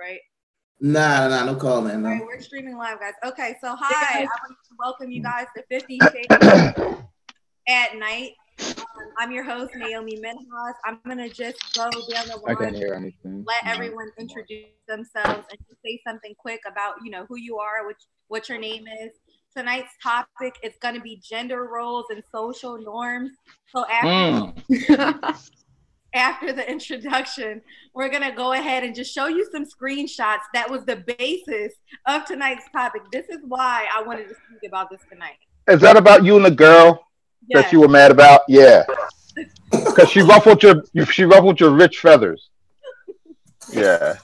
right? Nah, no calling. No. All right, we're streaming live, guys. Okay, so hi, I want to welcome you guys to 50 Shades at Night. I'm your host, Naomi Minhas. I'm gonna just go down the line. I can't hear anything. Let everyone introduce themselves and just say something quick about who you are, what your name is. Tonight's topic is going to be gender roles and social norms. So after the introduction, we're going to go ahead and just show you some screenshots that was the basis of tonight's topic. This is why I wanted to speak about this tonight. Is that about you and the girl that you were mad about? Yeah. Because she ruffled your rich feathers. Yeah.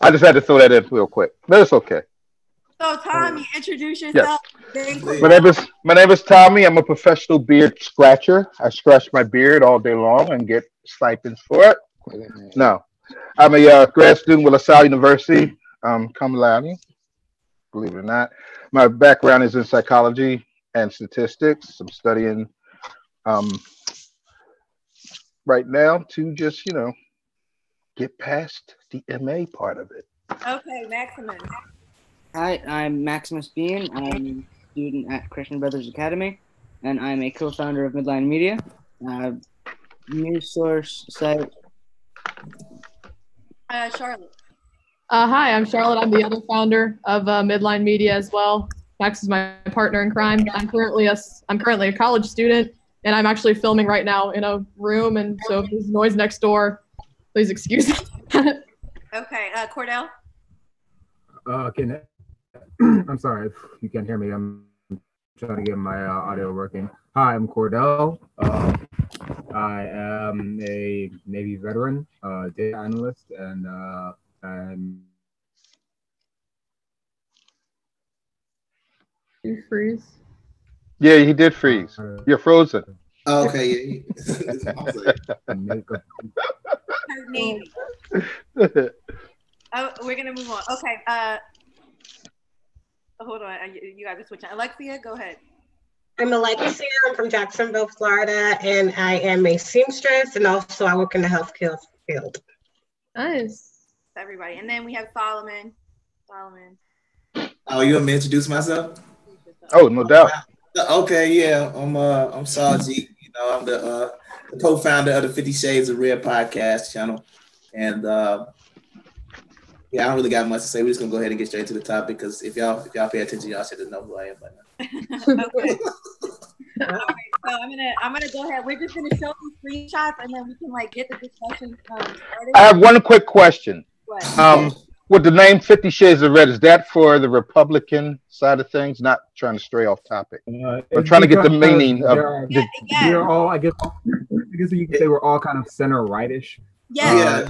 I just had to throw that in real quick. But it's okay. So Tommy, introduce yourself. Yes. My name is Tommy. I'm a professional beard scratcher. I scratch my beard all day long and get stipends for it. No. I'm a grad student with LaSalle University, cum laude, believe it or not. My background is in psychology and statistics. I'm studying right now to just, get past the MA part of it. Okay, Maximus. Hi, I'm Maximus Bean. I'm a student at Christian Brothers Academy, and I'm a co-founder of Midline Media, news source site. Charlotte. Hi, I'm Charlotte. I'm the other founder of Midline Media as well. Max is my partner in crime. I'm currently a college student, and I'm actually filming right now in a room. And so if there's noise next door, please excuse me. Okay, Cordell. I'm sorry if you can't hear me. I'm trying to get my audio working. Hi, I'm Cordell. I am a Navy veteran, data analyst, and I'm. You freeze? Yeah, he did freeze. You're frozen. Oh, okay. Navy. We're gonna move on. Okay. Hold on. You guys are switching. Alexia, go ahead. I'm Alexia. I'm from Jacksonville, Florida, and I am a seamstress, and also I work in the healthcare field. Nice. Everybody, and then we have Solomon. Oh, you want me to introduce myself? Oh, no doubt. Okay, yeah. I'm Saji. I'm the co-founder of the 50 Shades of Red podcast channel, and yeah, I don't really got much to say. We're just gonna go ahead and get straight to the topic because if y'all pay attention, y'all should know who I am by now. Okay. All right, so I'm gonna go ahead. We're just gonna show these screenshots and then we can get the discussion started. I have one quick question. What? With the name 50 Shades of Red, is that for the Republican side of things? Not trying to stray off topic. I'm trying to get the meaning of. We're all, I guess you could say we're all kind of center rightish. Yeah.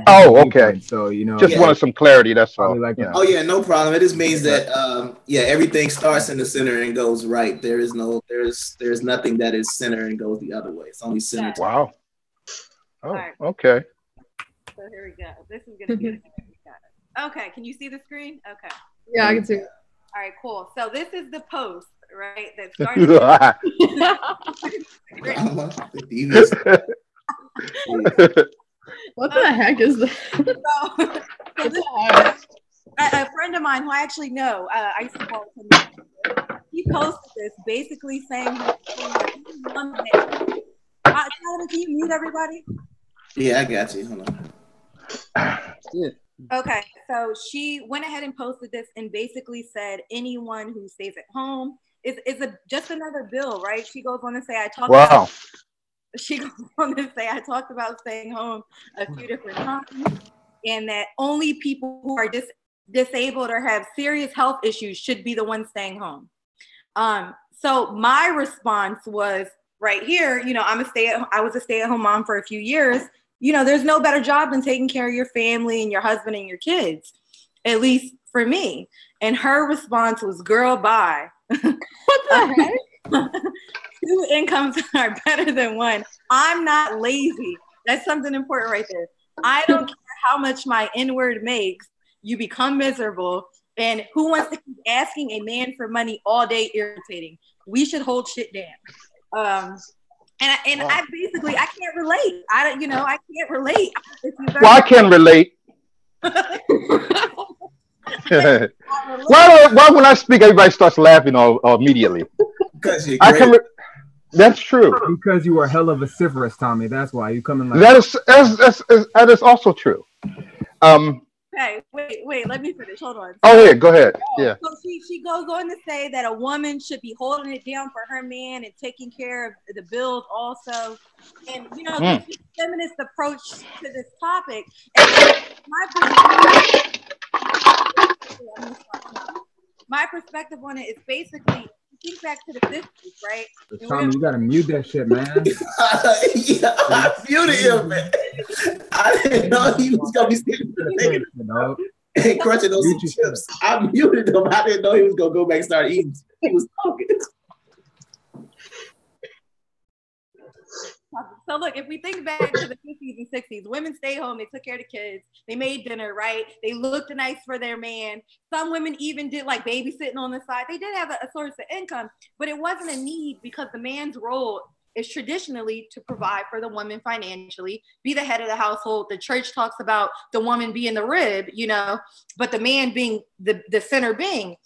Oh, okay. So just wanted some clarity. That's all. Oh yeah, no problem. It just means that everything starts in the center and goes right. There's nothing that is center and goes the other way. It's only center. Wow. Oh, right. Okay. So here we go. This is gonna be. Okay, can you see the screen? Okay. Yeah, I can see it. All right, cool. So this is the post, right? That started. What the heck is that? So this, a friend of mine who I actually know, I used to call him. He posted this basically saying, "Can you mute everybody?" Yeah, I got you. Hold on. Yeah. Okay, so she went ahead and posted this and basically said anyone who stays at home is just another bill, right? She goes on to say, I talked about staying home a few different times, and that only people who are disabled or have serious health issues should be the ones staying home. So my response was right here, I was a stay-at-home mom for a few years. There's no better job than taking care of your family and your husband and your kids, at least for me. And her response was, girl, bye. What the heck? 2 incomes are better than 1. I'm not lazy. That's something important right there. I don't care how much my N-word makes. You become miserable. And who wants to keep asking a man for money all day? Irritating. We should hold shit down. And I basically, I can't relate. I can't relate. Well, I can relate. Why when I speak, everybody starts laughing all immediately? Because you're I great. can. That's true. Because you are hella vociferous, Tommy. That's why you come in like That is also true. Okay, wait, let me finish. Hold on. Oh, yeah, go ahead. Yeah. So she goes on to say that a woman should be holding it down for her man and taking care of the bills also. And, you know, this feminist approach to this topic. And my perspective on it is basically, think back to the 50s, right? Tommy, you gotta mute that shit, man. Yeah, I muted him, man. I didn't know he was gonna be sitting there and crunching those chips. I muted him. I didn't know he was gonna go back and start eating. He was talking. So look, if we think back to the 50s and 60s, women stayed home, they took care of the kids, they made dinner, right? They looked nice for their man. Some women even did like babysitting on the side. They did have a source of income, but it wasn't a need because the man's role is traditionally to provide for the woman financially, be the head of the household. The church talks about the woman being the rib, you know, but the man being the center being.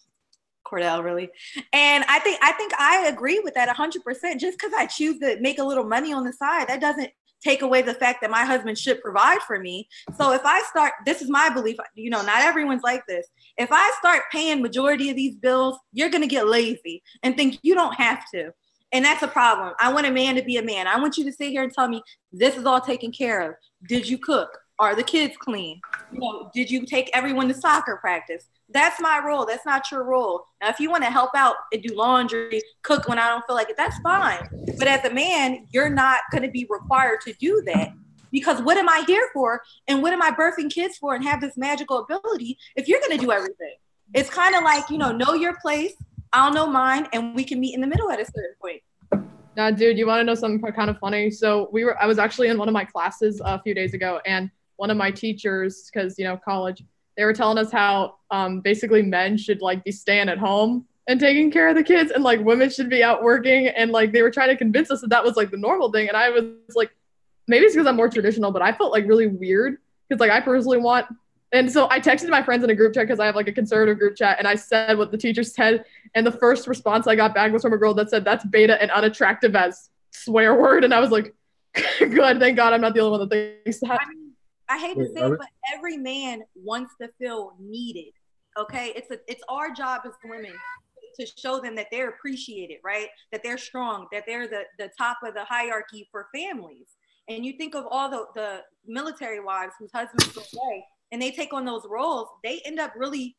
Cordell, really. And I think I agree with that 100%. Just because I choose to make a little money on the side, that doesn't take away the fact that my husband should provide for me. So if I start, this is my belief, you know, not everyone's like this. If I start paying majority of these bills, you're going to get lazy and think you don't have to. And that's a problem. I want a man to be a man. I want you to sit here and tell me this is all taken care of. Did you cook? Are the kids clean? You know, did you take everyone to soccer practice? That's my role. That's not your role. Now, if you want to help out and do laundry, cook when I don't feel like it, that's fine. But as a man, you're not going to be required to do that, because what am I here for? And what am I birthing kids for and have this magical ability if you're going to do everything? It's kind of like, you know your place, I'll know mine, and we can meet in the middle at a certain point. Nah, dude, you want to know something kind of funny? So I was actually in one of my classes a few days ago, and one of my teachers, because, you know, college, they were telling us how basically men should like be staying at home and taking care of the kids, and like women should be out working, and like they were trying to convince us that was like the normal thing. And I was like, maybe it's because I'm more traditional, but I felt like really weird because like I personally want. And so I texted my friends in a group chat because I have like a conservative group chat, and I said what the teacher said, and the first response I got back was from a girl that said that's beta and unattractive as swear word, and I was like, good, thank God I'm not the only one that thinks that. I hate to say it, but every man wants to feel needed. Okay, it's our job as women to show them that they're appreciated, right? That they're strong, that they're the top of the hierarchy for families. And you think of all the military wives whose husbands go away, and they take on those roles, they end up really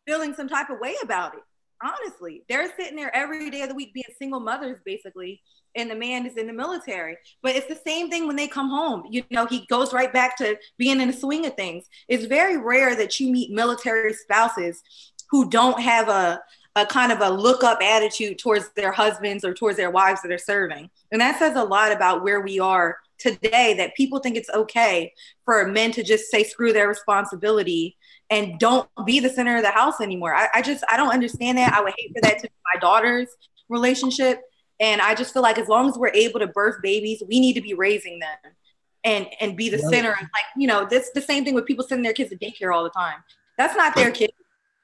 feeling some type of way about it. Honestly, they're sitting there every day of the week being single mothers, basically, and the man is in the military. But it's the same thing when they come home. You know, he goes right back to being in the swing of things. It's very rare that you meet military spouses who don't have a kind of a look up attitude towards their husbands or towards their wives that are serving. And that says a lot about where we are today, that people think it's okay for men to just say screw their responsibility and don't be the center of the house anymore. I don't understand that. I would hate for that to be my daughter's relationship. And I just feel like as long as we're able to birth babies, we need to be raising them and be the center. Like, you know, this the same thing with people sending their kids to daycare all the time. That's not their kid.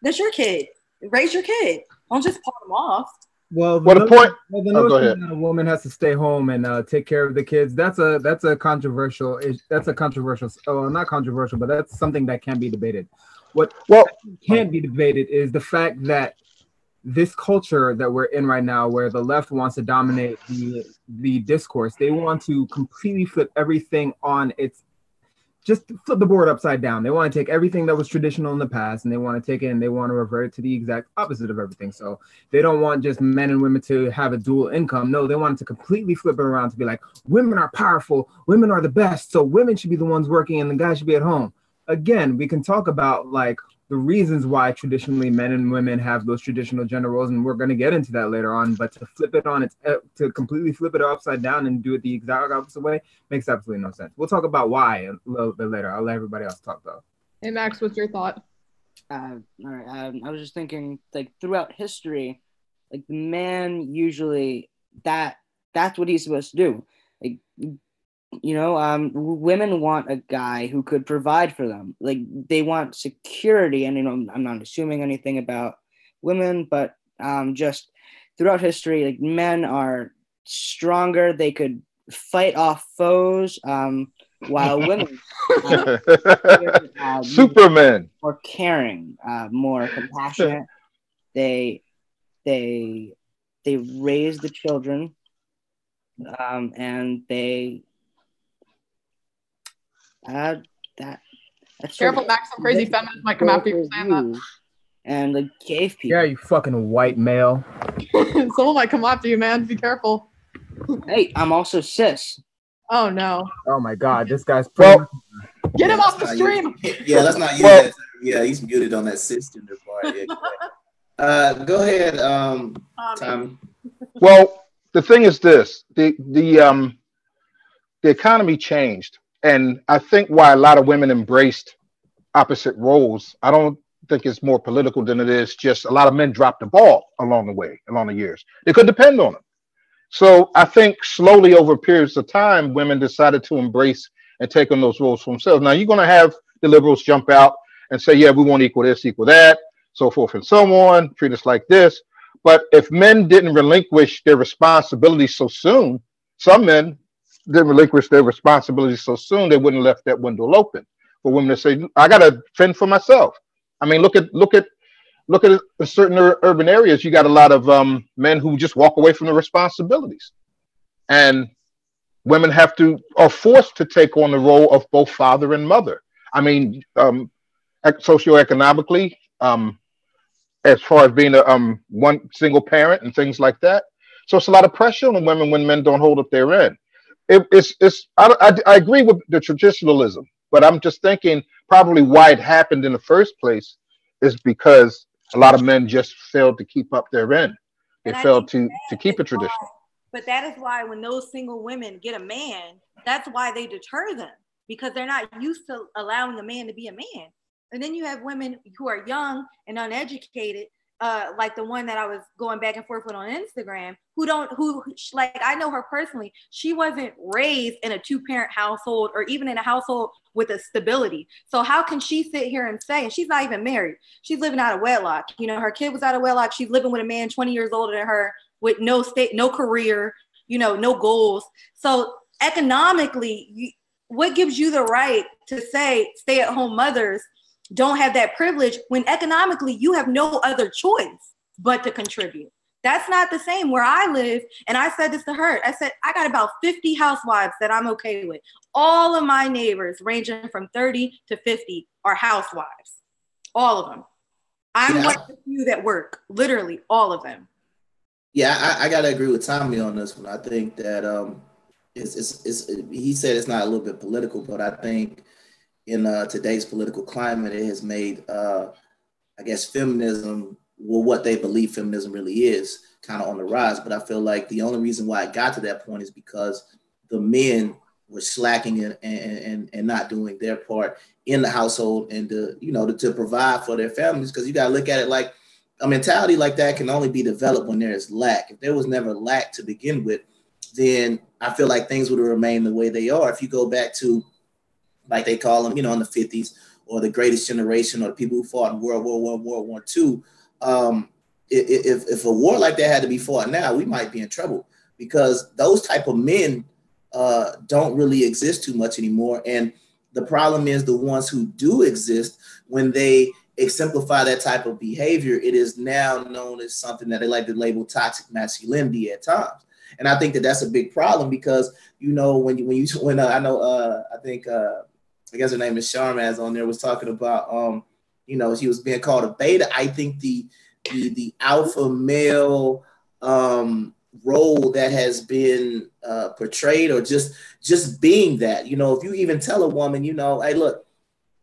That's your kid. Raise your kid. Don't just pawn them off. Well, the notion that a woman has to stay home and take care of the kids, that's a controversial. Oh, not controversial, but that's something that can be debated. What can't be debated is the fact that this culture that we're in right now, where the left wants to dominate the discourse, they want to completely flip everything on its. Just flip the board upside down. They want to take everything that was traditional in the past and they want to take it and they want to revert it to the exact opposite of everything. So they don't want just men and women to have a dual income. No, they want to completely flip it around to be like, women are powerful, women are the best, so women should be the ones working and the guys should be at home. Again, we can talk about like the reasons why traditionally men and women have those traditional gender roles, and we're going to get into that later on. But to flip it on, to completely flip it upside down and do it the exact opposite way makes absolutely no sense. We'll talk about why a little bit later. I'll let everybody else talk though. Hey Max, what's your thought? All right. I was just thinking, like throughout history, like the man usually that's what he's supposed to do. Like women want a guy who could provide for them. Like, they want security. And, I'm not assuming anything about women, but just throughout history, like, men are stronger. They could fight off foes, while women Superman, more caring, more compassionate. They raise the children, and they that's Careful, Max. Some crazy feminist might come after you for saying that. And the gay people. Yeah, you fucking white male. Someone might come after you, man. Be careful. Hey, I'm also cis. Oh no. Oh my god, this guy's Well, Get him off the stream. Yeah, let's not use that. Yeah, he's muted on that cisgender part. Yeah, go ahead, Tommy. Well, the thing is this: the economy changed, and I think why a lot of women embraced opposite roles, I don't think it's more political than it is just a lot of men dropped the ball along the way, along the years. They could depend on them. So I think slowly over periods of time, women decided to embrace and take on those roles for themselves. Now, you're going to have the liberals jump out and say, yeah, we want equal this, equal that, so forth and so on, treat us like this. But if men didn't relinquish their responsibilities so soon, some men didn't relinquish their responsibilities so soon, they wouldn't have left that window open for women to say, I got to fend for myself. I mean, look at certain urban areas. You got a lot of men who just walk away from the responsibilities, and women are forced to take on the role of both father and mother. I mean, socioeconomically, as far as being a one single parent and things like that. So it's a lot of pressure on women when men don't hold up their end. I agree with the traditionalism, but I'm just thinking probably why it happened in the first place is because a lot of men just failed to keep up their end. They failed to keep it traditional. But that is why when those single women get a man, that's why they deter them, because they're not used to allowing a man to be a man. And then you have women who are young and uneducated, like the one that I was going back and forth with on Instagram, like, I know her personally. She wasn't raised in a 2-parent household or even in a household with a stability. So how can she sit here and say, and she's not even married, she's living out of wedlock. Her kid was out of wedlock. She's living with a man 20 years older than her with no career, no goals. So economically, what gives you the right to say stay-at-home mothers don't have that privilege when economically you have no other choice but to contribute? That's not the same where I live. And I said this to her. I said, I got about 50 housewives that I'm okay with. All of my neighbors ranging from 30 to 50 are housewives. All of them. I'm one of the few that work, literally all of them. Yeah, I got to agree with Tommy on this one. I think that he said it's not a little bit political, but I think in today's political climate, it has made, I guess, feminism, what they believe feminism really is, kind of on the rise. But I feel like the only reason why it got to that point is because the men were slacking and not doing their part in the household and to provide for their families. Because you got to look at it like a mentality like that can only be developed when there is lack. If there was never lack to begin with, then I feel like things would have remained the way they are. If you go back to, like they call them, in the 50s, or the greatest generation, or the people who fought in World War I, World War II, if a war like that had to be fought now, we might be in trouble, because those type of men don't really exist too much anymore. And the problem is the ones who do exist, when they exemplify that type of behavior, it is now known as something that they like to label toxic masculinity at times. And I think that that's a big problem, because I guess her name is Sharmaz on there, was talking about she was being called a beta. I think the alpha male role that has been portrayed, or just being that, if you even tell a woman, hey, look,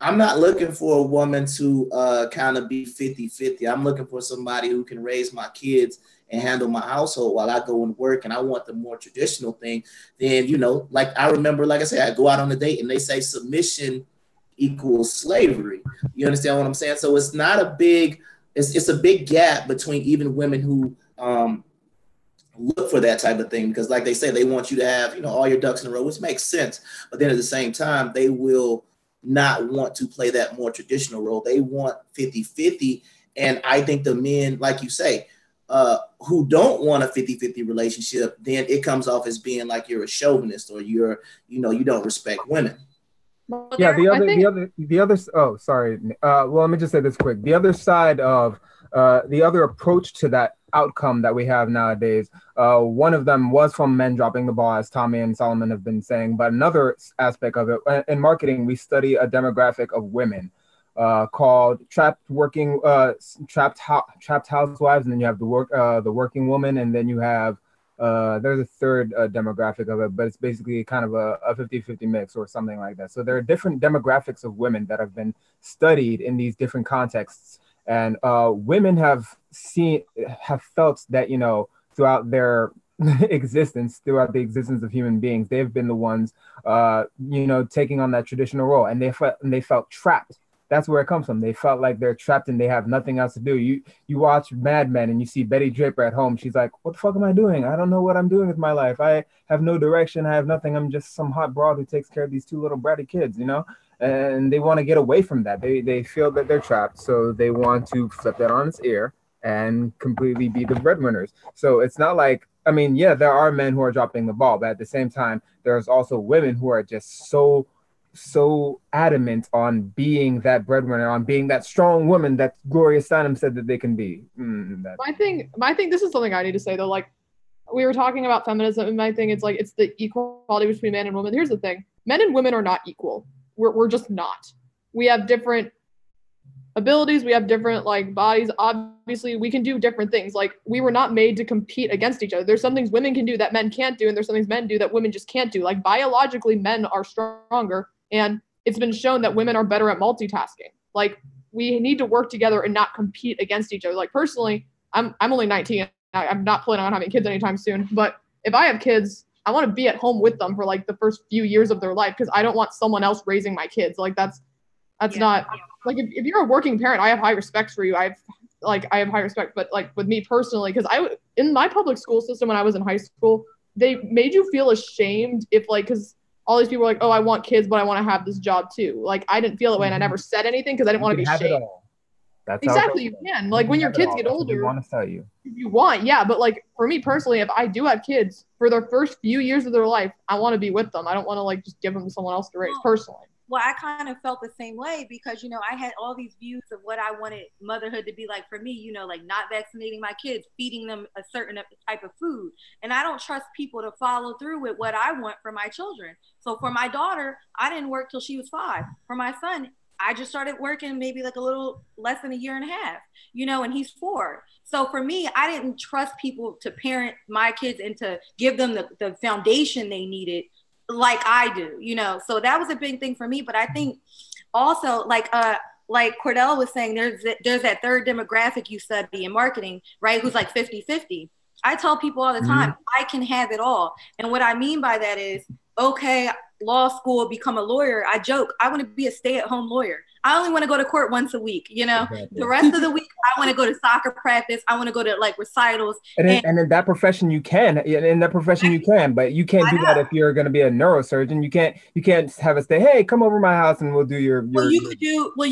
I'm not looking for a woman to kind of be 50-50. I'm looking for somebody who can raise my kids and handle my household while I go and work, and I want the more traditional thing. Then, like I remember, like I said, I go out on a date and they say submission equals slavery. You understand what I'm saying? So it's not it's a big gap between even women who look for that type of thing because, like they say, they want you to have, you know, all your ducks in a row, which makes sense. But then at the same time, they will not want to play that more traditional role. They want 50-50. And I think the men, like you say, who don't want a 50-50 relationship, then it comes off as being like you're a chauvinist or you're, you know, you don't respect women. Yeah, the other. Oh, sorry. Well, let me just say this quick. The other side of the other approach to that outcome that we have nowadays. One of them was from men dropping the ball, as Tommy and Solomon have been saying. But another aspect of it in marketing, we study a demographic of women called trapped housewives, and then you have the working woman, and then you have there's a third demographic of it, but it's basically kind of a 50-50 mix or something like that. So there are different demographics of women that have been studied in these different contexts. And women have felt that, you know, throughout their existence, throughout the existence of human beings, they've been the ones, you know, taking on that traditional role, and they felt trapped. That's where it comes from. They felt like they're trapped and they have nothing else to do. You watch Mad Men and you see Betty Draper at home. She's like, what the fuck am I doing? I don't know what I'm doing with my life. I have no direction. I have nothing. I'm just some hot broad who takes care of these two little bratty kids, you know? And they want to get away from that. They feel that they're trapped. So they want to flip that on its ear and completely be the breadwinners. So it's not like, I mean, yeah, there are men who are dropping the ball, but at the same time, there's also women who are just so adamant on being that breadwinner, on being that strong woman that Gloria Steinem said that they can be. My thing, this is something I need to say though. Like, we were talking about feminism, and my thing, it's like, it's the equality between men and women. Here's the thing: men and women are not equal. We're just not. We have different abilities. We have different like bodies. Obviously, we can do different things. Like, we were not made to compete against each other. There's some things women can do that men can't do, and there's some things men do that women just can't do. Like, biologically, men are stronger. And it's been shown that women are better at multitasking. Like, we need to work together and not compete against each other. Like, personally, I'm only 19. I'm not planning on having kids anytime soon. But if I have kids, I want to be at home with them for like the first few years of their life, because I don't want someone else raising my kids. Like, that's not like, if you're a working parent, I have high respect for you. I have high respect. But like with me personally, because in my public school system when I was in high school, they made you feel ashamed if like, because all these people were like, oh, I want kids, but I want to have this job too. Like, I didn't feel that way, and I never said anything because I didn't want to be shamed. That's exactly, you can. Like, when your kids get older, you want to tell you. You want, yeah. But like, for me personally, if I do have kids, for their first few years of their life, I want to be with them. I don't want to like just give them to someone else to raise personally. Well, I kind of felt the same way because, you know, I had all these views of what I wanted motherhood to be like for me, you know, like not vaccinating my kids, feeding them a certain type of food. And I don't trust people to follow through with what I want for my children. So for my daughter, I didn't work till she was 5. For my son, I just started working maybe like a little less than a year and a half, you know, and he's 4. So for me, I didn't trust people to parent my kids and to give them the foundation they needed like I do, you know. So that was a big thing for me. But I think also like Cordell was saying, there's that third demographic you study in marketing, right? Who's like 50-50. I tell people all the time, I can have it all. And what I mean by that is, okay, law school, become a lawyer. I joke, I want to be a stay-at-home lawyer. I only want to go to court once a week, you know. Exactly. The rest of the week, I want to go to soccer practice. I want to go to like recitals. And in that profession, you can. In that profession, you can, but you can't do that if you're going to be a neurosurgeon. You can't have us say, "Hey, come over to my house and we'll do your." Well, you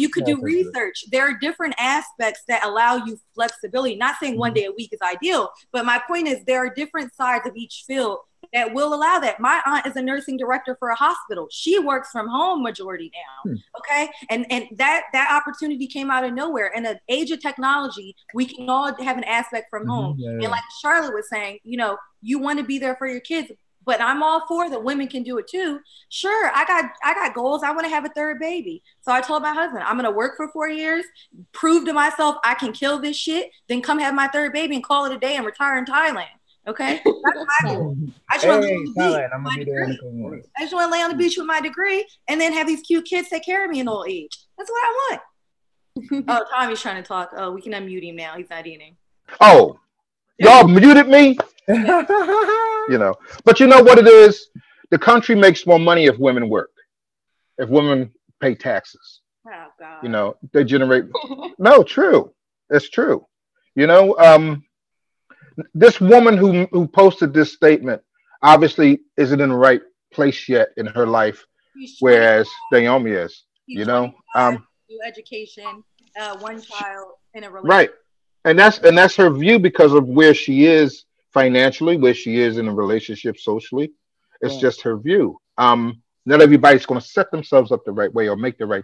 could do research. There are different aspects that allow you flexibility. Not saying one day a week is ideal, but my point is there are different sides of each field that will allow that. My aunt is a nursing director for a hospital. She works from home majority now. Okay. And that opportunity came out of nowhere. In the age of technology, we can all have an aspect from home. Yeah. And like Charlotte was saying, you know, you want to be there for your kids, but I'm all for that women can do it too. Sure. I got goals. I want to have a 3rd baby. So I told my husband, I'm going to work for 4 years, prove to myself I can kill this shit, then come have my 3rd baby and call it a day and retire in Thailand. Okay, that's my goal. I just want to lay on the beach with my degree and then have these cute kids take care of me in old age. That's what I want. Oh, Tommy's trying to talk. Oh, we can unmute him now. He's not eating. Oh, y'all muted me? You know, but you know what it is? The country makes more money if women work, if women pay taxes. Oh, God. You know, they generate. No, true. It's true. You know, this woman who posted this statement obviously isn't in the right place yet in her life, She's 20, whereas Naomi is. she's You know, 25, do education, one child in a right, relationship. and that's her view because of where she is financially, where she is in a relationship socially. It's Right. just her view. Not everybody's going to set themselves up the right way or make the right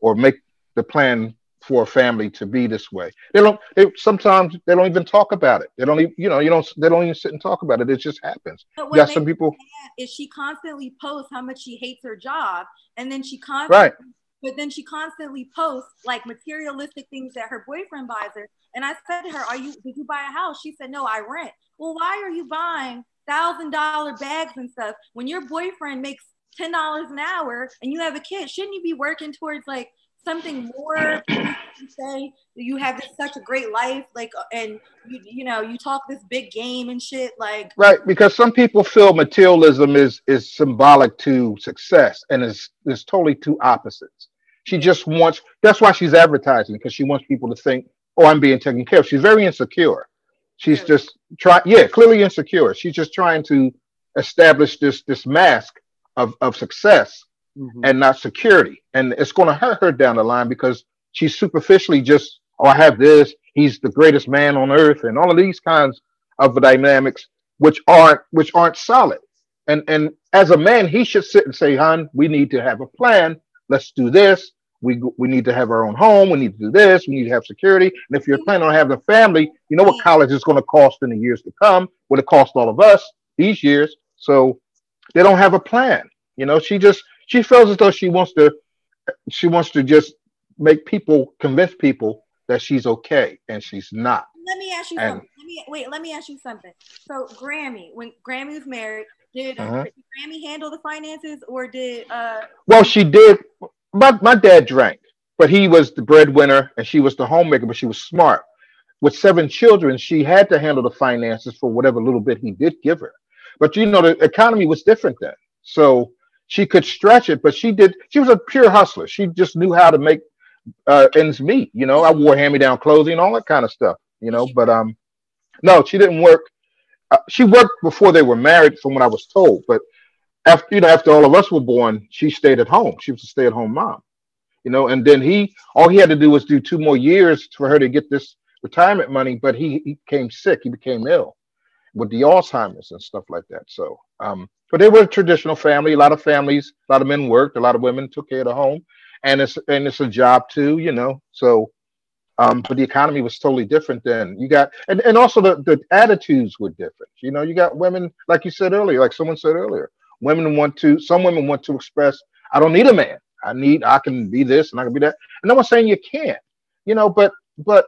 or make the plan for a family to be this way. They don't. They sometimes they don't even talk about it. They don't even you don't they don't even sit and talk about it. It just happens. But You what got makes some people, me mad is she constantly posts how much she hates her job, and then right? she constantly posts like materialistic things that her boyfriend buys her. And I said to her, did you buy a house? She said, no, I rent. Well, why are you buying $1,000 bags and stuff when your boyfriend makes $10 an hour and you have a kid? Shouldn't you be working towards like something more? You say you have such a great life, like, and you talk this big game and shit, like. Right, because some people feel materialism is symbolic to success, and is totally two opposites. She Yeah, just wants. That's why she's advertising, because she wants people to think, "Oh, I'm being taken care of." She's very insecure. She's clearly. just trying. Yeah, clearly insecure. She's just trying to establish this mask of success Hmm. and not security, and it's going to hurt her down the line because she's superficially just, "Oh, I have this. He's the greatest man on earth," and all of these kinds of dynamics which aren't solid. And as a man, he should sit and say, "Hon, we need to have a plan. Let's do this. We need to have our own home. We need to do this. We need to have security. And if you're planning on having a family, you know what college is going to cost in the years to come. What it cost all of us these years. So they don't have a plan. She feels as though she wants to just make people convince people that she's okay, and she's not. Let me ask you And something. Let me ask you something. So Grammy, when Grammy was married, did uh Grammy handle the finances, or did well, she did. My dad drank, but he was the breadwinner and she was the homemaker. But she was smart. With 7 children, she had to handle the finances for whatever little bit he did give her. But the economy was different then, so she could stretch it. But she did. She was a pure hustler. She just knew how to make ends meet. did I she wore hand-me-down clothing, all that kind of stuff. did she But work? no, she didn't work. She worked before they were married, from what I was told. But after all of us were born, she stayed at home. She was a stay-at-home mom. And then all he had to do was do 2 more years for her to get this retirement money. But he became sick. He became ill with the Alzheimer's and stuff like that. So, but they were a traditional family. A lot of families, a lot of men worked, a lot of women took care of the home, and it's a job too. So, but the economy was totally different then. You got and also the attitudes were different. You got women, like you said earlier, like someone said earlier, some women want to express, "I don't need a man. I can be this and I can be that." And no one's saying you can't, but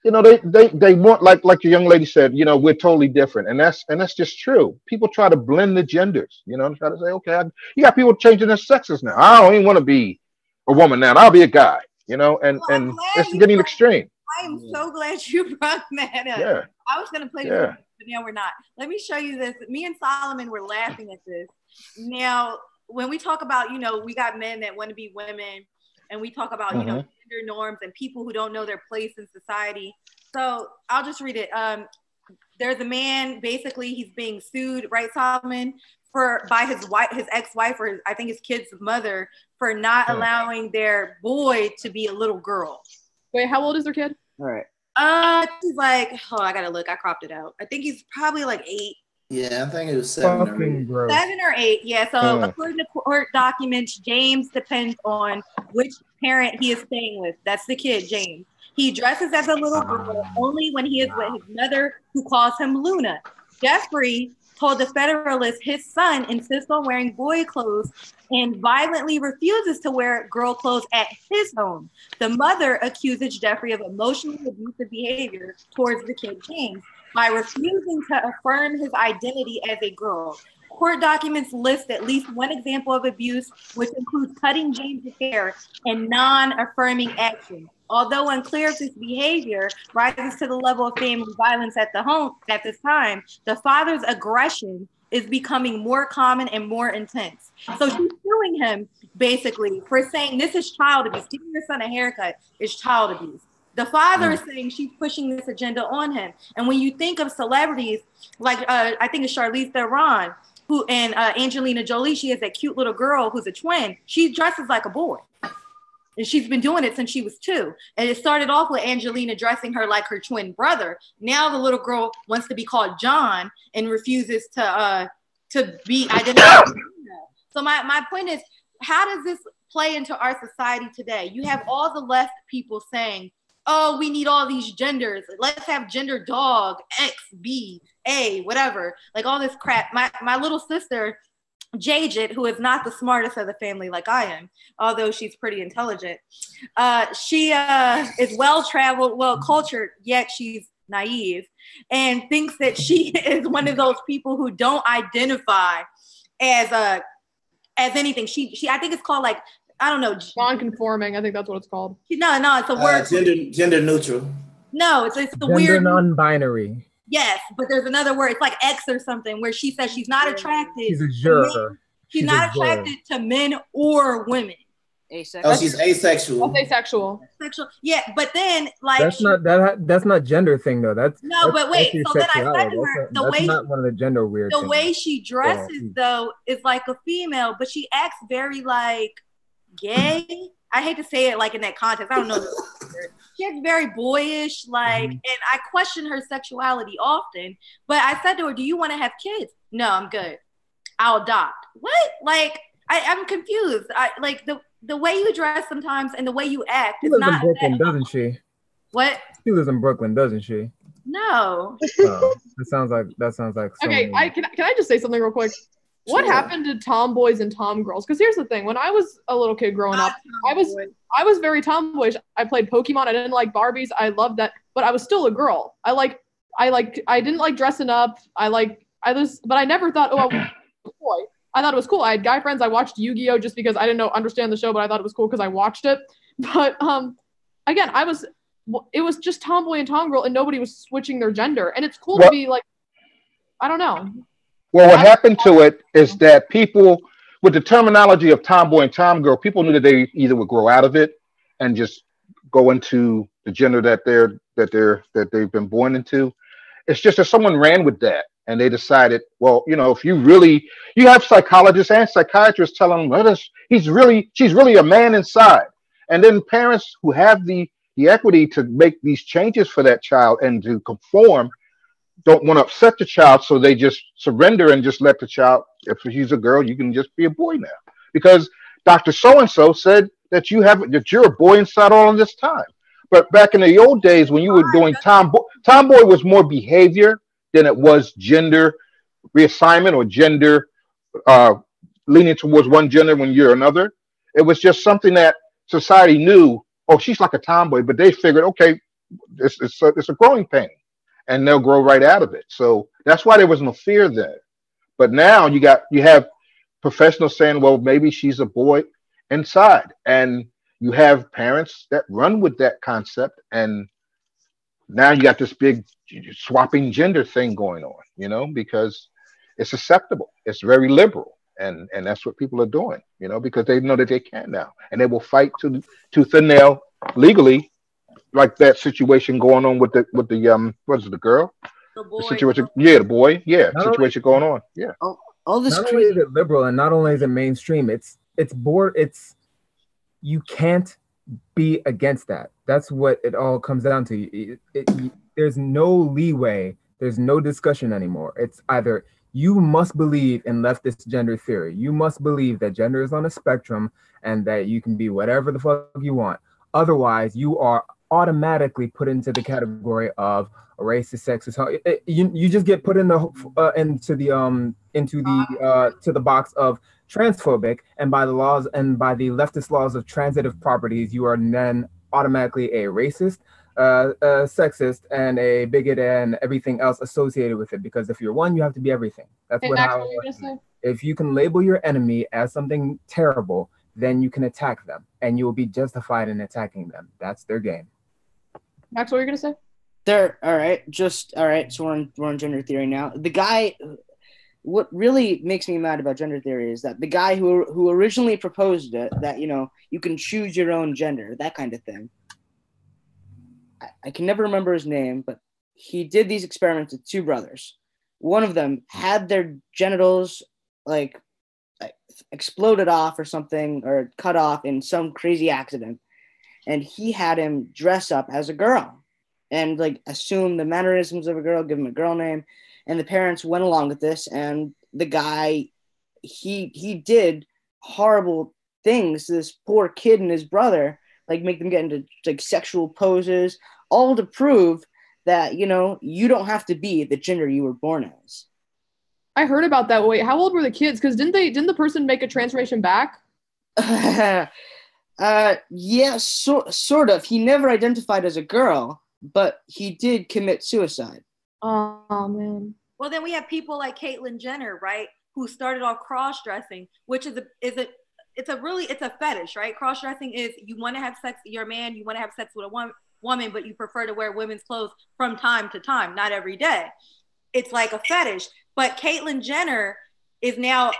they want, like the young lady said, we're totally different, and that's just true. People try to blend the genders, try to say, okay, you got people changing their sexes now. I don't even want to be a woman now. I'll be a guy, and Well, I'm and glad it's you getting brought, extreme. I am so glad you brought that up. Yeah, I was gonna play this, yeah. but now we're not. Let me show you this. Me and Solomon were laughing at this. Now, when we talk about, we got men that want to be women, and we talk about, Hmm. gender norms and people who don't know their place in society. So I'll just read it. There's a man, basically, he's being sued, right, Solomon, by his wife, his ex-wife, or I think his kid's mother, for not allowing their boy to be a little girl. Wait, how old is their kid? All right. He's like, I gotta look. I cropped it out. I think he's probably like 8. Yeah, I think it was 7 or Fucking 8. gross. 7 or 8, yeah. So according to court documents, James depends on which parent he is staying with. That's the kid, James. He dresses as a little girl only when he is with his mother, who calls him Luna. Jeffrey told the Federalist his son insists on wearing boy clothes and violently refuses to wear girl clothes at his home. The mother accuses Jeffrey of emotionally abusive behavior towards the kid, James, by refusing to affirm his identity as a girl. Court documents list at least one example of abuse, which includes cutting James's hair and non-affirming action. Although unclear if this behavior rises to the level of family violence at the home at this time, the father's aggression is becoming more common and more intense. So she's suing him basically for saying this is child abuse. Giving your son a haircut is child abuse. The father is saying she's pushing this agenda on him. And when you think of celebrities, like I think it's Charlize Theron, who and Angelina Jolie, she has that cute little girl who's a twin. She dresses like a boy. And she's been doing it since she was 2. And it started off with Angelina dressing her like her twin brother. Now the little girl wants to be called John and refuses to be identified. So my point is, how does this play into our society today? You have all the left people saying, oh, we need all these genders. Let's have gender dog, X, B, A, whatever. Like all this crap. My little sister, Jajit, who is not the smartest of the family like I am, although she's pretty intelligent. She is well-traveled, well-cultured, yet she's naive and thinks that she is one of those people who don't identify as anything. She I think it's called like, I don't know. Non-conforming, I think that's what it's called. No, it's a word. Gender neutral. No, it's the Gender weird. non-binary. Yes, but there's another word. It's like X or something, where she says she's not attracted. She's a juror. She's not attracted to men or women. Asexual. Oh, she's asexual. That's asexual. Sexual. Yeah, but then like that's not gender thing though. But wait. So then I said to her, that's not one of the gender weird. The things. way she dresses though is like a female, but she acts very like gay. I hate to say it like in that context. I don't know. She acts very boyish, like, and I question her sexuality often. But I said to her, "Do you want to have kids?" No, I'm good. I'll adopt. What? Like, I'm confused. I like the way you dress sometimes and the way you act. She lives in Brooklyn, doesn't she? What? She lives in Brooklyn, doesn't she? No. That sounds like. Okay, can I just say something real quick? What happened to tomboys and tomgirls? Because here's the thing: when I was a little kid growing up, I was very tomboyish. I played Pokemon. I didn't like Barbies. I loved that, but I was still a girl. I didn't like dressing up. But I never thought, oh, I was a boy. I thought it was cool. I had guy friends. I watched Yu-Gi-Oh just because I didn't understand the show, but I thought it was cool because I watched it. But again, it was just tomboy and tomgirl, and nobody was switching their gender. And it's cool to be like, I don't know. Well, what happened to it is that people, with the terminology of tomboy and tomgirl, people knew that they either would grow out of it and just go into the gender that they've been born into. It's just that someone ran with that and they decided, well, if you have psychologists and psychiatrists telling them, she's really a man inside. And then parents who have the equity to make these changes for that child and to conform don't want to upset the child, so they just surrender and just let the child, if she's a girl, you can just be a boy now. Because Dr. So-and-so said that you're a boy inside all of this time. But back in the old days when you were doing tomboy was more behavior than it was gender reassignment or gender leaning towards one gender when you're another. It was just something that society knew, oh, she's like a tomboy, but they figured, okay, it's a growing pain. And they'll grow right out of it. So that's why there was no fear there. But now you have professionals saying, well, maybe she's a boy inside. And you have parents that run with that concept. And now you got this big swapping gender thing going on, because it's acceptable. It's very liberal. And that's what people are doing, because they know that they can now. And they will fight tooth and nail legally, like that situation going on with the what is it, the girl? The boy. The situation, the boy, situation going on, All this. Not only is it liberal, and not only is it mainstream, it's you can't be against that. That's what it all comes down to. There's no leeway. There's no discussion anymore. It's either you must believe in leftist gender theory. You must believe that gender is on a spectrum and that you can be whatever the fuck you want. Otherwise, you are automatically put into the category of a racist, sexist. You just get put in the to the box of transphobic, and by the laws and by the leftist laws of transitive properties, you are then automatically a racist, a sexist, and a bigot, and everything else associated with it. Because if you're one, you have to be everything. That's how. If you can label your enemy as something terrible, then you can attack them, and you will be justified in attacking them. That's their game. Max, what were you gonna say? All right. So we're on gender theory now. The guy, what really makes me mad about gender theory is that the guy who originally proposed it, that you can choose your own gender, that kind of thing. I can never remember his name, but he did these experiments with two brothers. One of them had their genitals like exploded off or something, or cut off in some crazy accident. And he had him dress up as a girl and like assume the mannerisms of a girl, give him a girl name. And the parents went along with this. And the guy, he did horrible things to this poor kid and his brother, like make them get into like sexual poses, all to prove that, you know, you don't have to be the gender you were born as. I heard about that. Wait, how old were the kids? Because didn't the person make a transformation back? Yeah, sort of. He never identified as a girl, but he did commit suicide. Oh man. Well, then we have people like Caitlyn Jenner, right, who started off cross-dressing, which is a fetish, right? Cross-dressing is you want to have sex, you're a man, you want to have sex with a woman, but you prefer to wear women's clothes from time to time, not every day. It's like a fetish. But Caitlyn Jenner is now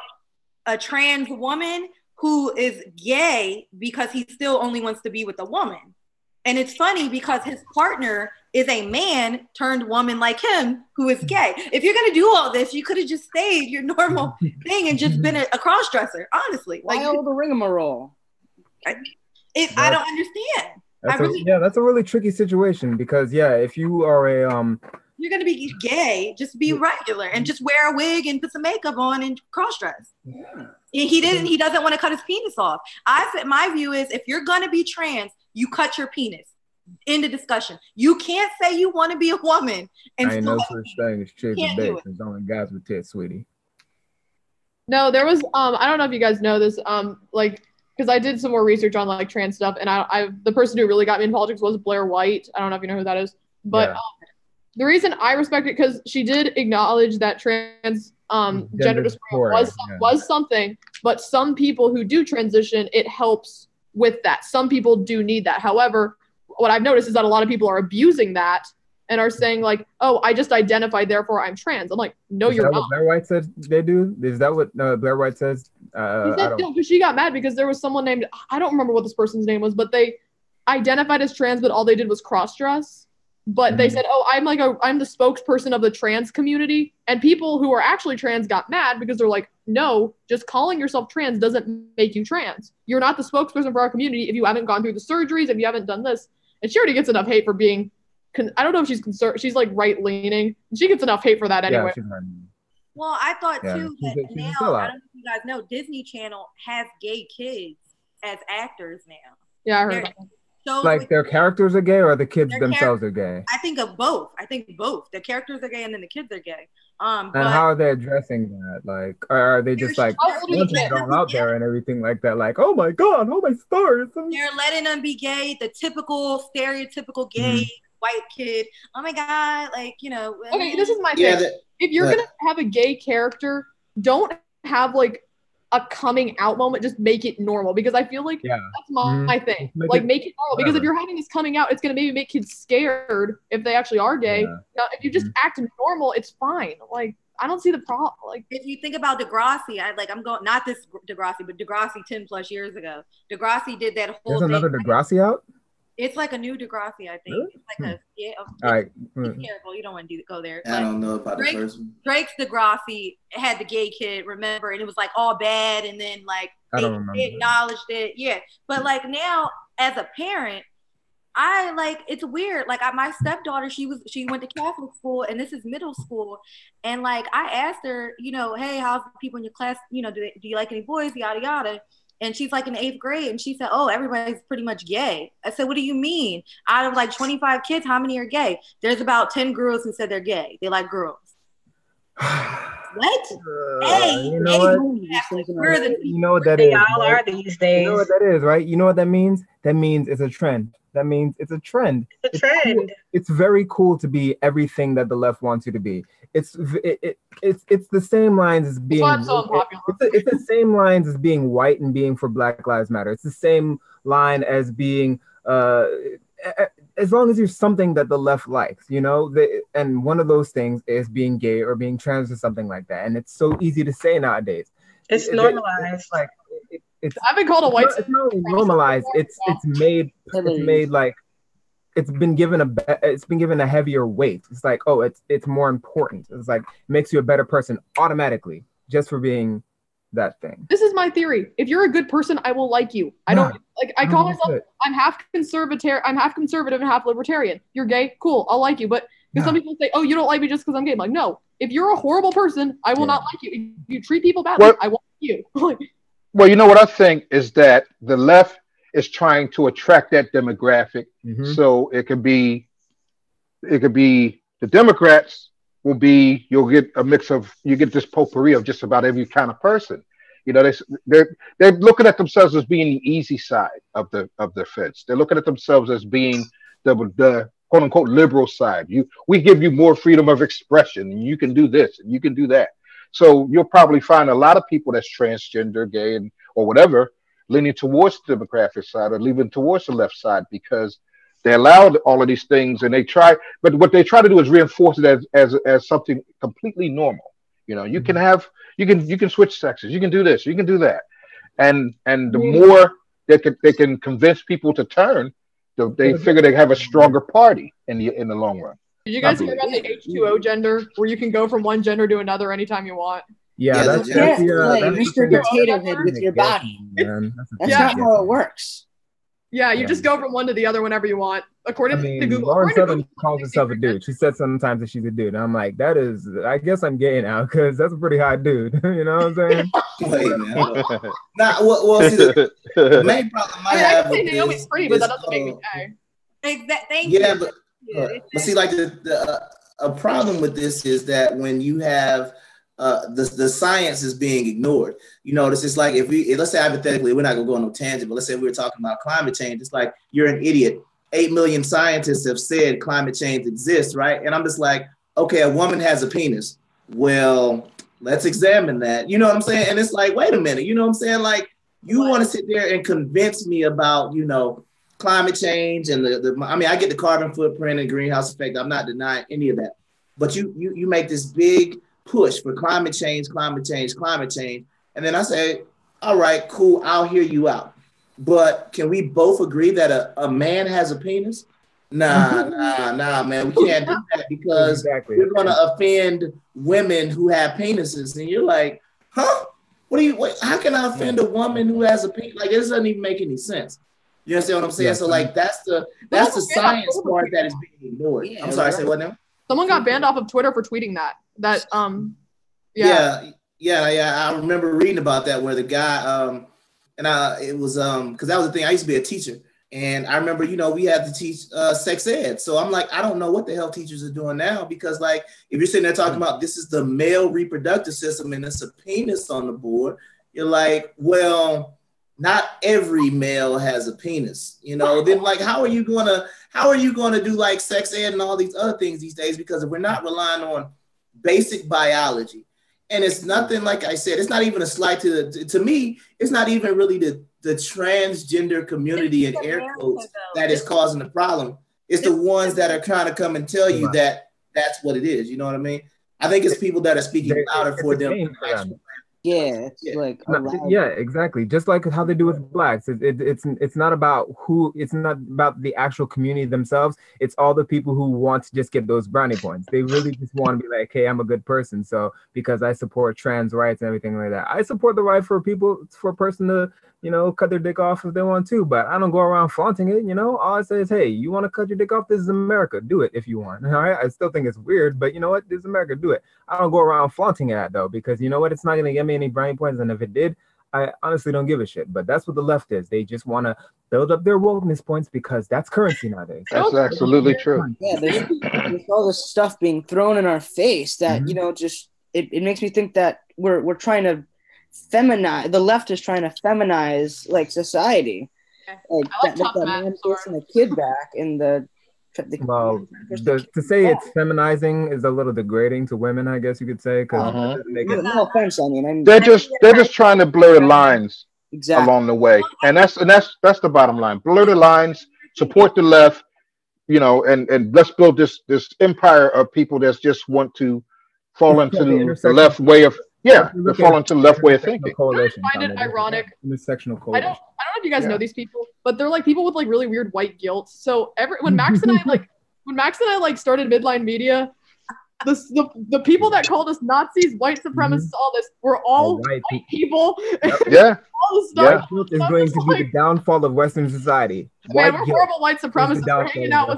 a trans woman who is gay because he still only wants to be with a woman. And it's funny because his partner is a man turned woman like him who is gay. If you're going to do all this, you could have just stayed your normal thing and just been a cross-dresser, honestly. Why all the rigmarole? I don't understand. That's a really tricky situation because, if you are you're going to be gay, just be regular and just wear a wig and put some makeup on and cross-dress. Yeah. He doesn't want to cut his penis off. My view is if you're going to be trans, you cut your penis. End of discussion. You can't say you want to be a woman. And ain't no such thing as chicks with dicks. There's only guys with tits, sweetie. No, there was, I don't know if you guys know this, because I did some more research on like trans stuff, and I the person who really got me in politics was Blair White. I don't know if you know who that is, but the reason I respect it because she did acknowledge that trans gender dysphoria was something, but some people who do transition, it helps with that. Some people do need that. However, what I've noticed is that a lot of people are abusing that and are saying like, "Oh, I just identified, therefore I'm trans." I'm like, "No, you're not." What Blair White said they do? Is that what Blair White says? Because she got mad because there was someone named, I don't remember what this person's name was, but they identified as trans, but all they did was cross-dress. But they said, "Oh, I'm the spokesperson of the trans community," and people who are actually trans got mad because they're like, "No, just calling yourself trans doesn't make you trans. You're not the spokesperson for our community if you haven't gone through the surgeries, if you haven't done this." And she already gets enough hate for being, I don't know if she's concerned. She's like right-leaning. She gets enough hate for that anyway. Yeah, well, I thought too that now, I don't know if you guys know, Disney Channel has gay kids as actors now. Yeah, I heard about that. Like their characters are gay or the kids themselves are gay? I think of both. The characters are gay and then the kids are gay. And how are they addressing that? Like, are they just like thrown out there and everything like that? Like, oh my God, oh my stars. They're letting them be gay, the typical, stereotypical gay white kid. Oh my God, like, you know. Okay, this is my thing. If you're going to have a gay character, don't have like a coming out moment, just make it normal, because I feel like that's my thing. Make it normal, because if you're having this coming out, it's gonna maybe make kids scared if they actually are gay. Now, if you just act normal, it's fine. Like, I don't see the problem. Like, if you think about Degrassi, I'm going, not this Degrassi, but Degrassi 10 plus years ago. Degrassi did that whole thing. There's another Degrassi out? It's like a new Degrassi, I think. Really? It's like all right. Be careful. You don't want to go there. I don't know about the first one. Drake's Degrassi had the gay kid, remember, and it was like all bad, and then like they acknowledged it. Yeah. But like now, as a parent, it's weird. Like my stepdaughter, she went to Catholic school, and this is middle school, and like I asked her, you know, hey, how's the people in your class? You know, do you like any boys? Yada yada. And she's like in 8th grade, and she said, "Oh, everybody's pretty much gay." I said, "What do you mean? Out of like 25 kids, how many are gay?" There's about 10 girls who said they're gay. They like girls. What? You know what that is? They all are these days. You know what that is, right? You know what that means? That means it's a trend. That means it's a trend. It's a trend. Cool. It's very cool to be everything that the left wants you to be. It's the same lines as being. That's why I'm so unpopular. It's the same lines as being white and being for Black Lives Matter. It's the same line as being as long as you're something that the left likes, you know. And one of those things is being gay or being trans or something like that. And it's so easy to say nowadays. It's normalized. I've been called a white. It's not normalized. It's made it's been given a heavier weight. It's like, oh, it's more important. It's like, it makes you a better person automatically just for being that thing. This is my theory. If you're a good person, I will like you. I don't like. I call myself. I'm half conservative and half libertarian. You're gay, cool. I'll like you. But because some people say, "Oh, you don't like me just because I'm gay." I'm like, no. If you're a horrible person, I will not like you. If you treat people badly, I won't like you. Well, you know what I think is that the left is trying to attract that demographic, so it could be the Democrats will be, you'll get a mix of, you get this potpourri of just about every kind of person. You know, they're looking at themselves as being the easy side of the fence. They're looking at themselves as being the quote unquote liberal side. We give you more freedom of expression, and you can do this and you can do that. So you'll probably find a lot of people that's transgender, gay, or whatever, leaning towards the Democratic side or leaning towards the left side, because they allowed all of these things, and but what they try to do is reinforce it as something completely normal. You know, you can switch sexes, you can do this, you can do that, and the more they can convince people to turn, they figure they have a stronger party in the long run. Did you guys hear about the H2O gender, where you can go from one gender to another anytime you want? Yeah, that's Mr. Potato Head with your body. That's not how it works. Yeah, you just go from one to the other whenever you want. According to Google. Lauren Southern calls herself a dude. She said sometimes that she's a dude. And I'm like, I guess I'm gay now, because that's a pretty hot dude. You know what I'm saying? Wait, man. See, the main problem I have with this, Naomi's pretty, but that doesn't make me gay. Thank you. But see, like a problem with this is that when you have the science is being ignored. You know, this is like, let's say hypothetically, we're not gonna go on no tangent, but let's say we were talking about climate change. It's like, you're an idiot. 8 million scientists have said climate change exists, right? And I'm just like, okay, a woman has a penis. Well, let's examine that. You know what I'm saying? And it's like, wait a minute, you know what I'm saying? Like, you want to sit there and convince me about, you know, climate change and I mean, I get the carbon footprint and greenhouse effect. I'm not denying any of that. But you make this big push for climate change. And then I say, all right, cool, I'll hear you out. But can we both agree that a man has a penis? Nah, man, we can't do that, because we're going to offend women who have penises. And you're like, huh? How can I offend a woman who has a penis? Like, this doesn't even make any sense. You understand what I'm saying? Yeah. So like, that's the science part that is being ignored. Yeah, I'm sorry, say what now? Someone got banned off of Twitter for tweeting that. I remember reading about that, where the guy it was because that was the thing. I used to be a teacher, and I remember, you know, we had to teach sex ed. So I'm like, I don't know what the hell teachers are doing now, because like, if you're sitting there talking about this is the male reproductive system and it's a penis on the board, you're like, well, not every male has a penis, you know. Then like, how are you gonna do like sex ed and all these other things these days? Because if we're not relying on basic biology, and it's nothing, like I said, it's not even a slight to me, it's not even really the transgender community in air quotes that is causing the problem. It's the ones that are trying to come and tell you that that's what it is. You know what I mean? I think it's people that are speaking louder for them. Yeah, it's like exactly. Just like how they do with blacks. It's not about it's not about the actual community themselves. It's all the people who want to just get those brownie points. They really just want to be like, hey, I'm a good person. So because I support trans rights and everything like that, I support the right for a person to, you know, cut their dick off if they want to, but I don't go around flaunting it, you know. All I say is, hey, you want to cut your dick off? This is America. Do it if you want. All right. I still think it's weird, but you know what? This is America. Do it. I don't go around flaunting it though, because you know what? It's not going to get me any brownie points. And if it did, I honestly don't give a shit. But that's what the left is. They just want to build up their wokeness points because that's currency nowadays. That's absolutely true. Yeah, there's all this stuff being thrown in our face that, you know, just it makes me think that we're trying to feminize, the left is trying to feminize like society. Like that man kissing a kid back in the well, to say it's feminizing is a little degrading to women, I guess you could say, because no offense, I mean, they're just trying to blur the lines along the way, and that's the bottom line. Blur the lines, support the left, you know, and let's build this empire of people that just want to fall into the left way of. Yeah, they fall into the left way of thinking. I find it ironic. Intersectional coalition. I don't if you guys know these people, but they're like people with like really weird white guilt. So when Max and I like started Midline Media, the people that called us Nazis, white supremacists, all this were all white people. Yeah. All the stuff. White guilt is going to be the downfall of Western society. Man, we're horrible white supremacists. We're hanging out on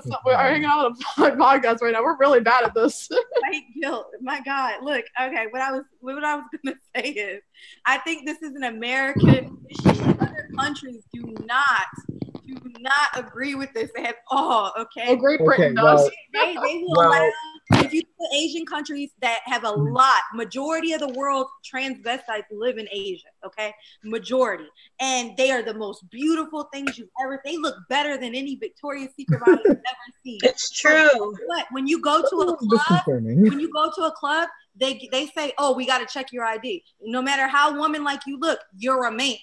a podcast right now. We're really bad at this. White guilt. My God. Look, okay, what I was gonna say is I think this is an American issue. Other countries do not agree with this at all. Okay. Great Britain does. They will allow, if you look at Asian countries that have a majority of the world transvestites live in Asia. Okay, majority, and they are the most beautiful things they look better than any Victoria's Secret body you've ever seen. It's true. But when you go to a club, they say, oh, we got to check your ID. No matter how woman-like you look, you're a man.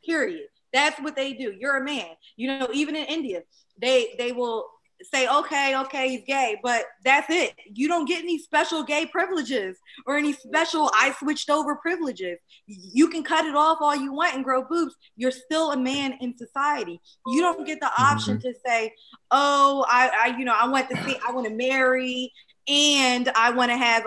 Period. That's what they do. You're a man. You know, even in India, they will say, okay, he's gay, but that's it. You don't get any special gay privileges or any special I switched over privileges. You can cut it off all you want and grow boobs. You're still a man in society. You don't get the option to say, oh, I want to marry and I want to have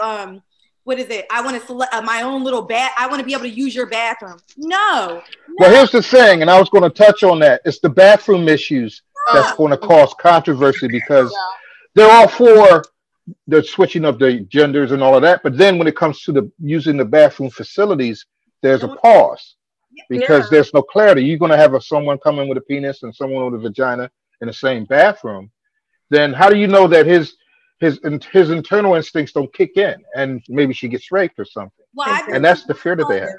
what is it? I want to select my own little I want to be able to use your bathroom. No. Well, here's the thing, and I was going to touch on that. It's the bathroom issues that's going to cause controversy because they're all for the switching of the genders and all of that. But then when it comes to using the bathroom facilities, there's a pause because there's no clarity. You're going to have someone come in with a penis and someone with a vagina in the same bathroom. Then how do you know that his internal instincts don't kick in and maybe she gets raped or something? And that's the fear that they have.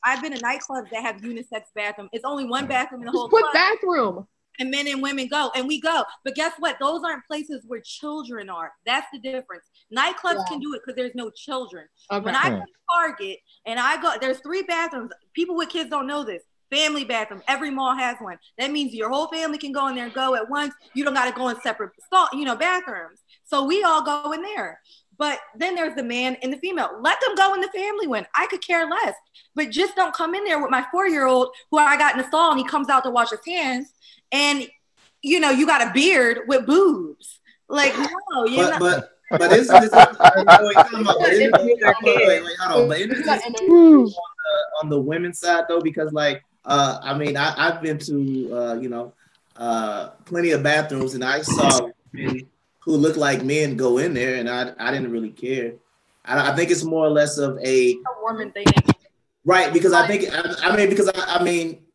I've been in nightclubs that have unisex bathroom. It's only one bathroom in the whole club. Bathroom. And men and women go, and we go. But guess what? Those aren't places where children are. That's the difference. Nightclubs can do it because there's no children. Okay. When I go to Target and I go, there's 3 bathrooms. People with kids don't know this. Family bathroom. Every mall has one. That means your whole family can go in there and go at once. You don't got to go in separate bathrooms. So we all go in there. But then there's the man and the female. Let them go in the family one. I could care less. But just don't come in there with my 4-year-old who I got in the stall and he comes out to wash his hands. And, you got a beard with boobs. Like, no, you're not. But isn't this on the women's side though? Because I've been to plenty of bathrooms and I saw women who look like men go in there and I didn't really care. I think it's more or less of a woman thing. Right, because I think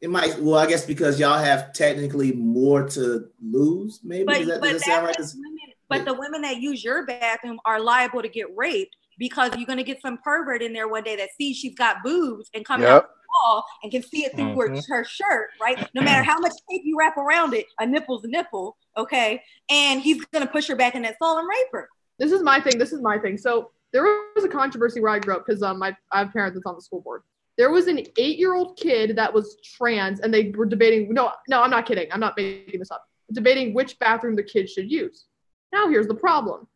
it might. Well, I guess because y'all have technically more to lose. Maybe does that sound right? But the women that use your bathroom are liable to get raped because you're gonna get some pervert in there one day that sees she's got boobs and comes out the wall and can see it through her shirt. Right, no matter how much tape you wrap around it, a nipple's a nipple. Okay, and he's gonna push her back in that stall and rape her. This is my thing. So there was a controversy where I grew up because I have parents that's on the school board. There was an 8-year-old kid that was trans, and they were debating. No, I'm not kidding. I'm not making this up. Debating which bathroom the kid should use. Now, here's the problem.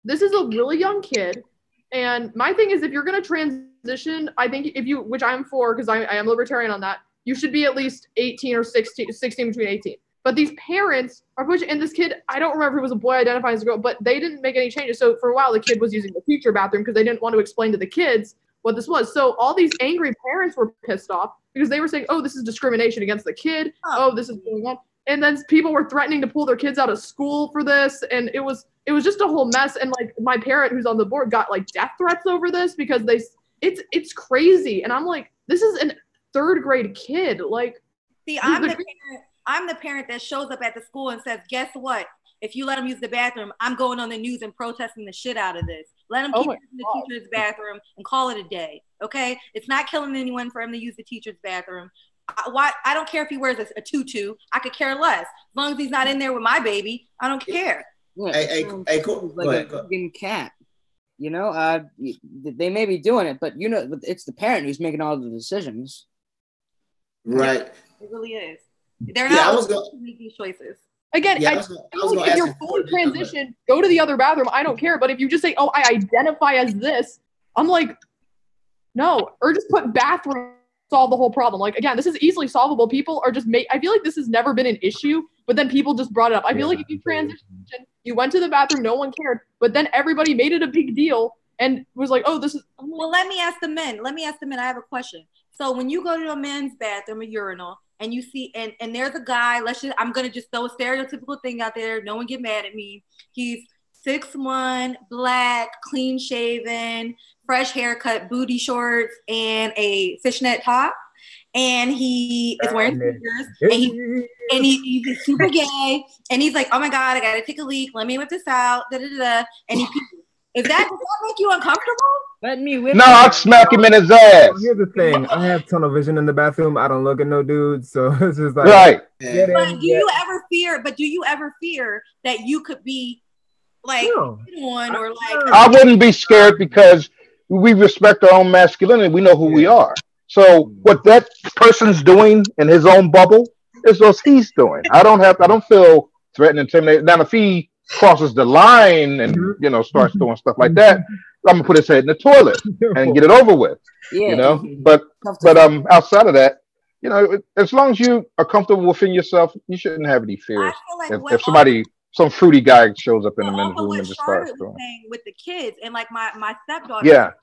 This is a really young kid, and my thing is, if you're going to transition, I think which I'm for, because I am libertarian on that, you should be at least 18 or 16 between 18. But these parents are pushing, and this kid, I don't remember if it was a boy identifying as a girl, but they didn't make any changes. So for a while, the kid was using the teacher bathroom because they didn't want to explain to the kids what this was. So all these angry parents were pissed off because they were saying, oh, this is discrimination against the kid. Oh, this is going on. And then people were threatening to pull their kids out of school for this. And it was just a whole mess. And like my parent who's on the board got like death threats over this because it's crazy. And I'm like, this is a 3rd grade kid. Like, see, I'm the parent that shows up at the school and says, guess what? If you let them use the bathroom, I'm going on the news and protesting the shit out of this. Let them keep using the teacher's bathroom and call it a day, okay? It's not killing anyone for him to use the teacher's bathroom. I don't care if he wears a tutu. I could care less. As long as he's not in there with my baby, I don't care. Yeah, hey, cool. Like a fucking cat. They may be doing it, but it's the parent who's making all the decisions. Right. It really is. They're not going to make these choices. Again, if you're fully transitioned, go to the other bathroom. I don't care. But if you just say, oh, I identify as this, I'm like, no. Or just put bathroom solve the whole problem. Like, again, this is easily solvable. People are just I feel like this has never been an issue, but then people just brought it up. I feel like if you transition, you went to the bathroom, no one cared, but then everybody made it a big deal and was like, oh, this is. Well, let me ask the men. I have a question. So when you go to a men's bathroom, a urinal, and you see, and there's a guy, I'm going to just throw a stereotypical thing out there. No one get mad at me. He's 6'1", black, clean shaven, fresh haircut, booty shorts, and a fishnet top. And he is wearing sneakers, and he's super gay. And he's like, oh my God, I got to take a leak. Let me whip this out. Da, da, da, da. And does that make you uncomfortable? Let me whip. No, I'd smack him in his ass. Here's the thing: I have tunnel vision in the bathroom. I don't look at no dudes, so it's just like right. But do you ever fear that you could be like one or like? I wouldn't be scared because we respect our own masculinity. We know who we are. So what that person's doing in his own bubble is what he's doing. I don't feel threatened, intimidated. Now, if he crosses the line and starts doing stuff like that, I'm gonna put his head in the toilet and get it over with. Yeah. But outside of that, as long as you are comfortable within yourself, you shouldn't have any fears. If some fruity guy shows up in the men's room and just starts doing with the kids and like my stepdaughter,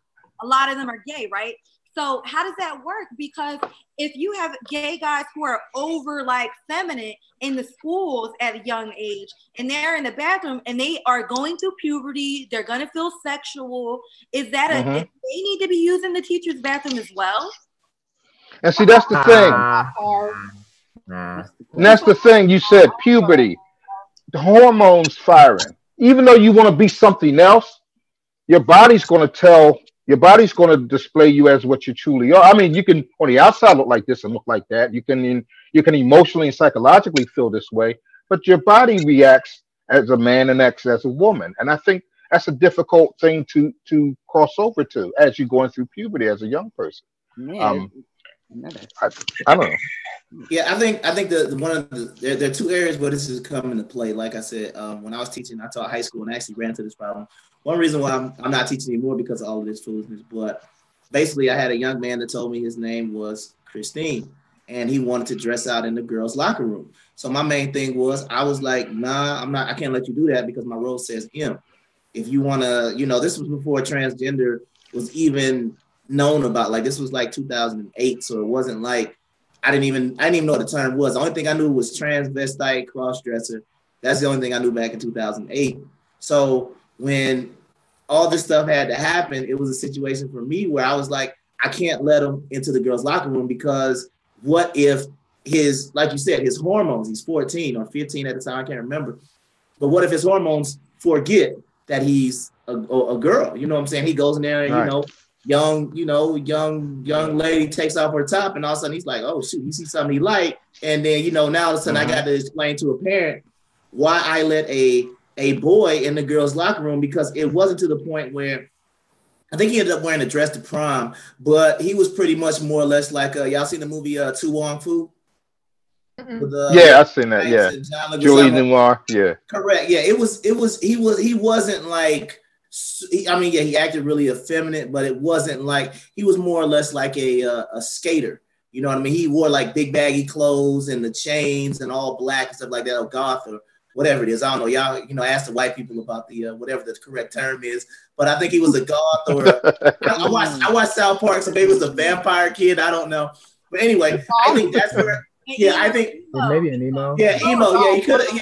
a lot of them are gay, right? So how does that work? Because if you have gay guys who are over like feminine in the schools at a young age, and they're in the bathroom and they are going through puberty, they're gonna feel sexual. Is that they need to be using the teacher's bathroom as well? And see, that's the thing. And that's the thing. You said puberty, the hormones firing. Even though you want to be something else, your body's going to display you as what you truly are. I mean, you can on the outside look like this and look like that. You can emotionally and psychologically feel this way, but your body reacts as a man and acts as a woman. And I think that's a difficult thing to cross over to as you're going through puberty as a young person. I don't know. Yeah, I think there are two areas where this is coming into play. Like I said, when I was teaching, I taught high school and I actually ran into this problem. One reason why I'm not teaching anymore because of all of this foolishness, but basically I had a young man that told me his name was Christine and he wanted to dress out in the girls' locker room. So my main thing was, I was like, nah, I can't let you do that because my role says him. If you want to, this was before transgender was even known about. Like this was like 2008, so it wasn't like I didn't even know what the term was. The only thing I knew was transvestite, cross-dresser. That's the only thing I knew back in 2008. So when all this stuff had to happen, it was a situation for me where I was like, I can't let him into the girls' locker room because what if like you said, his hormones, he's 14 or 15 at the time, I can't remember. But what if his hormones forget that he's a girl? You know what I'm saying? He goes in there and, young lady takes off her top and all of a sudden he's like, oh shoot, he sees something he like. And then, now all of a sudden I got to explain to a parent why I let a boy in the girls' locker room, because it wasn't to the point where I think he ended up wearing a dress to prom, but he was pretty much more or less like y'all seen the movie To Wong Fu? Yeah, I've seen that. Yeah, Julie Newmar. Yeah, correct. Yeah, he wasn't like. I mean, yeah, he acted really effeminate, but it wasn't like he was more or less like a skater. You know what I mean? He wore like big baggy clothes and the chains and all black and stuff like that, or goth or whatever it is. I don't know. Y'all, ask the white people about the whatever the correct term is. But I think he was a goth or I watched South Park, so maybe he was a vampire kid. I don't know. But anyway, I think that's where. Yeah, I think maybe an emo. Yeah, emo. Yeah,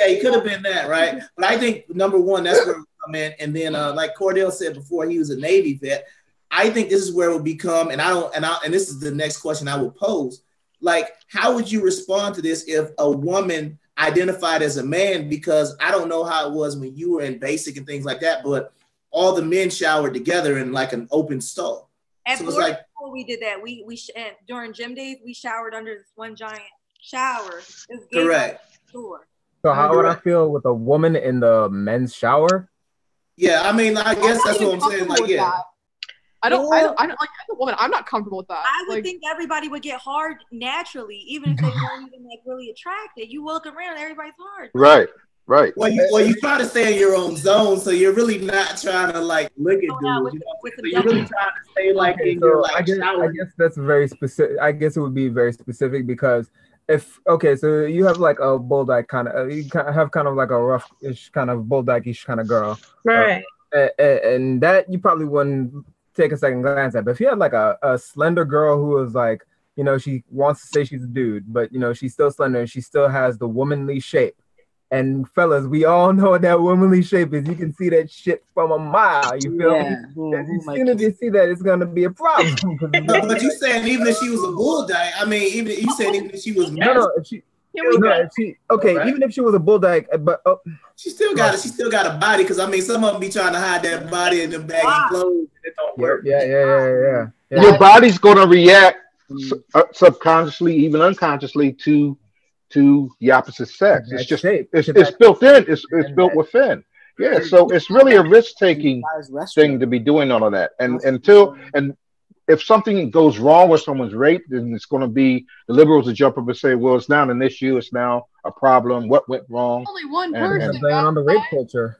he could have been that, right? But I think number one, that's where we come in. And then, like Cordell said before, he was a Navy vet. I think this is where it will become. And this is the next question I will pose. Like, how would you respond to this if a woman identified as a man? Because I don't know how it was when you were in basic and things like that, but all the men showered together in like an open stall. At so boarding school, we did that. We during gym days, we showered under this one giant shower. Correct. So how would I feel with a woman in the men's shower? Yeah, I mean, I guess that's what I'm saying. Like, yeah. I don't like as a woman. I'm not comfortable with that. I would think everybody would get hard naturally, even if they weren't even like really attracted. You look around, everybody's hard. Right. Right. You try to stay in your own zone, so you're really not trying to like look at dudes. You know? So you're really trying to stay like in your like I guess that's very specific. I guess it would be very specific because so you have like a bulldog kind of, you have kind of like a rough-ish kind of bulldog-ish kind of girl, Right. And that you probably wouldn't take a second glance at. But if you had like a slender girl who is like, you know, she wants to say she's a dude, but you know she's still slender and she still has the womanly shape. And fellas, we all know what that womanly shape is. You can see that shit from a mile. You feel me? As soon as you see that, it's gonna be a problem. But you saying even if she was a bulldog, I mean, even if she was even if she was a bulldog, but she still got a body. Because I mean, some of them be trying to hide that body in the baggy clothes, and it don't work. Yeah. Your body's gonna react subconsciously, even unconsciously, to the opposite sex. It's just it's built in. It's built within. Yeah. So it's really a risk-taking thing to be doing all of that. And if something goes wrong with someone's rape, then it's going to be the liberals will jump up and say, "Well, it's not an issue. It's now a problem. What went wrong?" Only one person on the rape culture.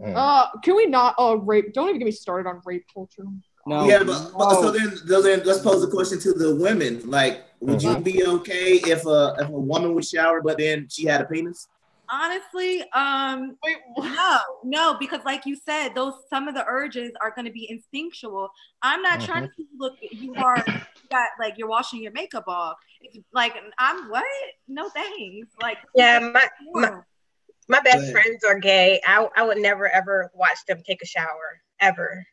Can we not? Rape. Don't even get me started on rape culture. No. Yeah, but so then let's pose the question to the women. Like, would you be okay if a woman would shower, but then she had a penis? Honestly, no, because like you said, some of the urges are going to be instinctual. I'm not trying to look at you hard. You got like you're washing your makeup off. It's like I'm what? No thanks. Like my best friends are gay. I would never ever watch them take a shower ever.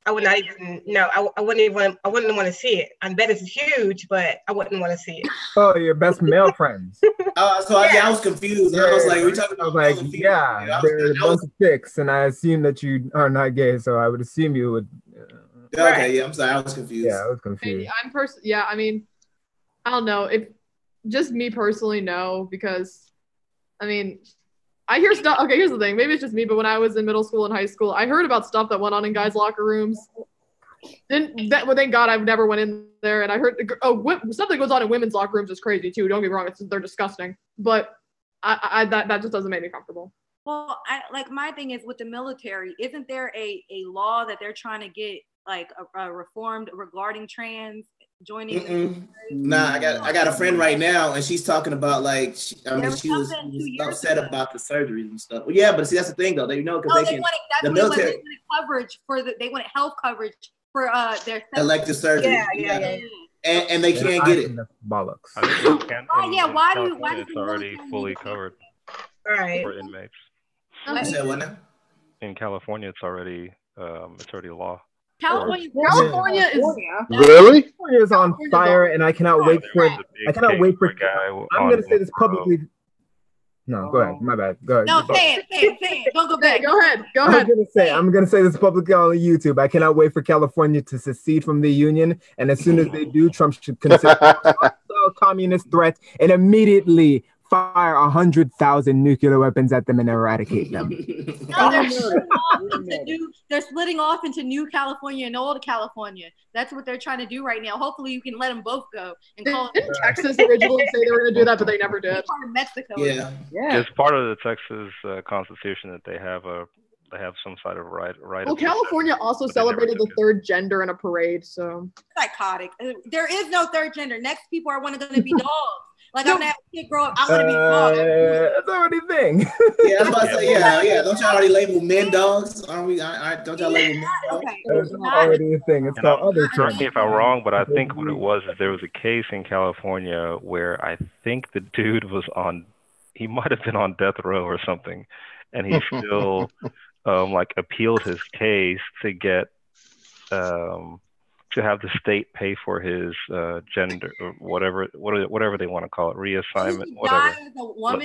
I would not even. No, I wouldn't even. I wouldn't want to see it. I bet it's huge, but I wouldn't want to see it. Oh, your best male friends. I was confused. I was like, "We talking about?" I was like, "Yeah, there's a bunch of chicks," and I assume that you are not gay, so I would assume you would. Okay, yeah, I'm sorry, I was confused. Yeah, I was confused. I mean, I don't know. If just me personally, no, because I mean. I hear stuff. Okay, here's the thing. Maybe it's just me, but when I was in middle school and high school, I heard about stuff that went on in guys' locker rooms. Thank God I've never went in there, and I heard stuff that goes on in women's locker rooms is crazy too. Don't get me wrong; they're disgusting, but that just doesn't make me comfortable. Well, my thing is with the military. Isn't there a law that they're trying to get like a reformed regarding trans joining? Nah, I got a friend right now, and she's talking about like she was upset about the surgeries and stuff. Well, yeah, but see that's the thing though. They because the military coverage they wanted health coverage for their elective surgery. Yeah. And they can't get it. Bollocks. Why it's already fully covered for inmates. You said what now? In California, it's already law. California is really? California is on fire, and I cannot wait for it. I cannot wait for. I'm going to say this publicly. No, go ahead. My bad. Go ahead. No, say it. Don't go back. Go ahead. I'm gonna say this publicly on YouTube. I cannot wait for California to secede from the union, and as soon as they do, Trump should consider a communist threat and immediately fire 100,000 nuclear weapons at them and eradicate them. They're splitting off into New California and Old California. That's what they're trying to do right now. Hopefully, you can let them both go and call Didn't Texas originally say they were going to do that, but they never did. Part of Mexico. Yeah. It's part of the Texas Constitution that they have some sort of right. Well, California also celebrated the third gender in a parade, so psychotic. There is no third gender. Next people are going to be dogs. Like I'm gonna have a kid grow up. I want to be a dog. That's already a thing. Yeah, I was about to say, yeah. Don't y'all already label men dogs? Aren't we? Don't y'all label men dogs? Okay. That's already a thing. It's called other terms. Correct me if I'm wrong, but I think what it was is there was a case in California where I think the dude he might have been on death row or something, and he still appealed his case to get to have the state pay for his gender or whatever they want to call it, reassignment, whatever.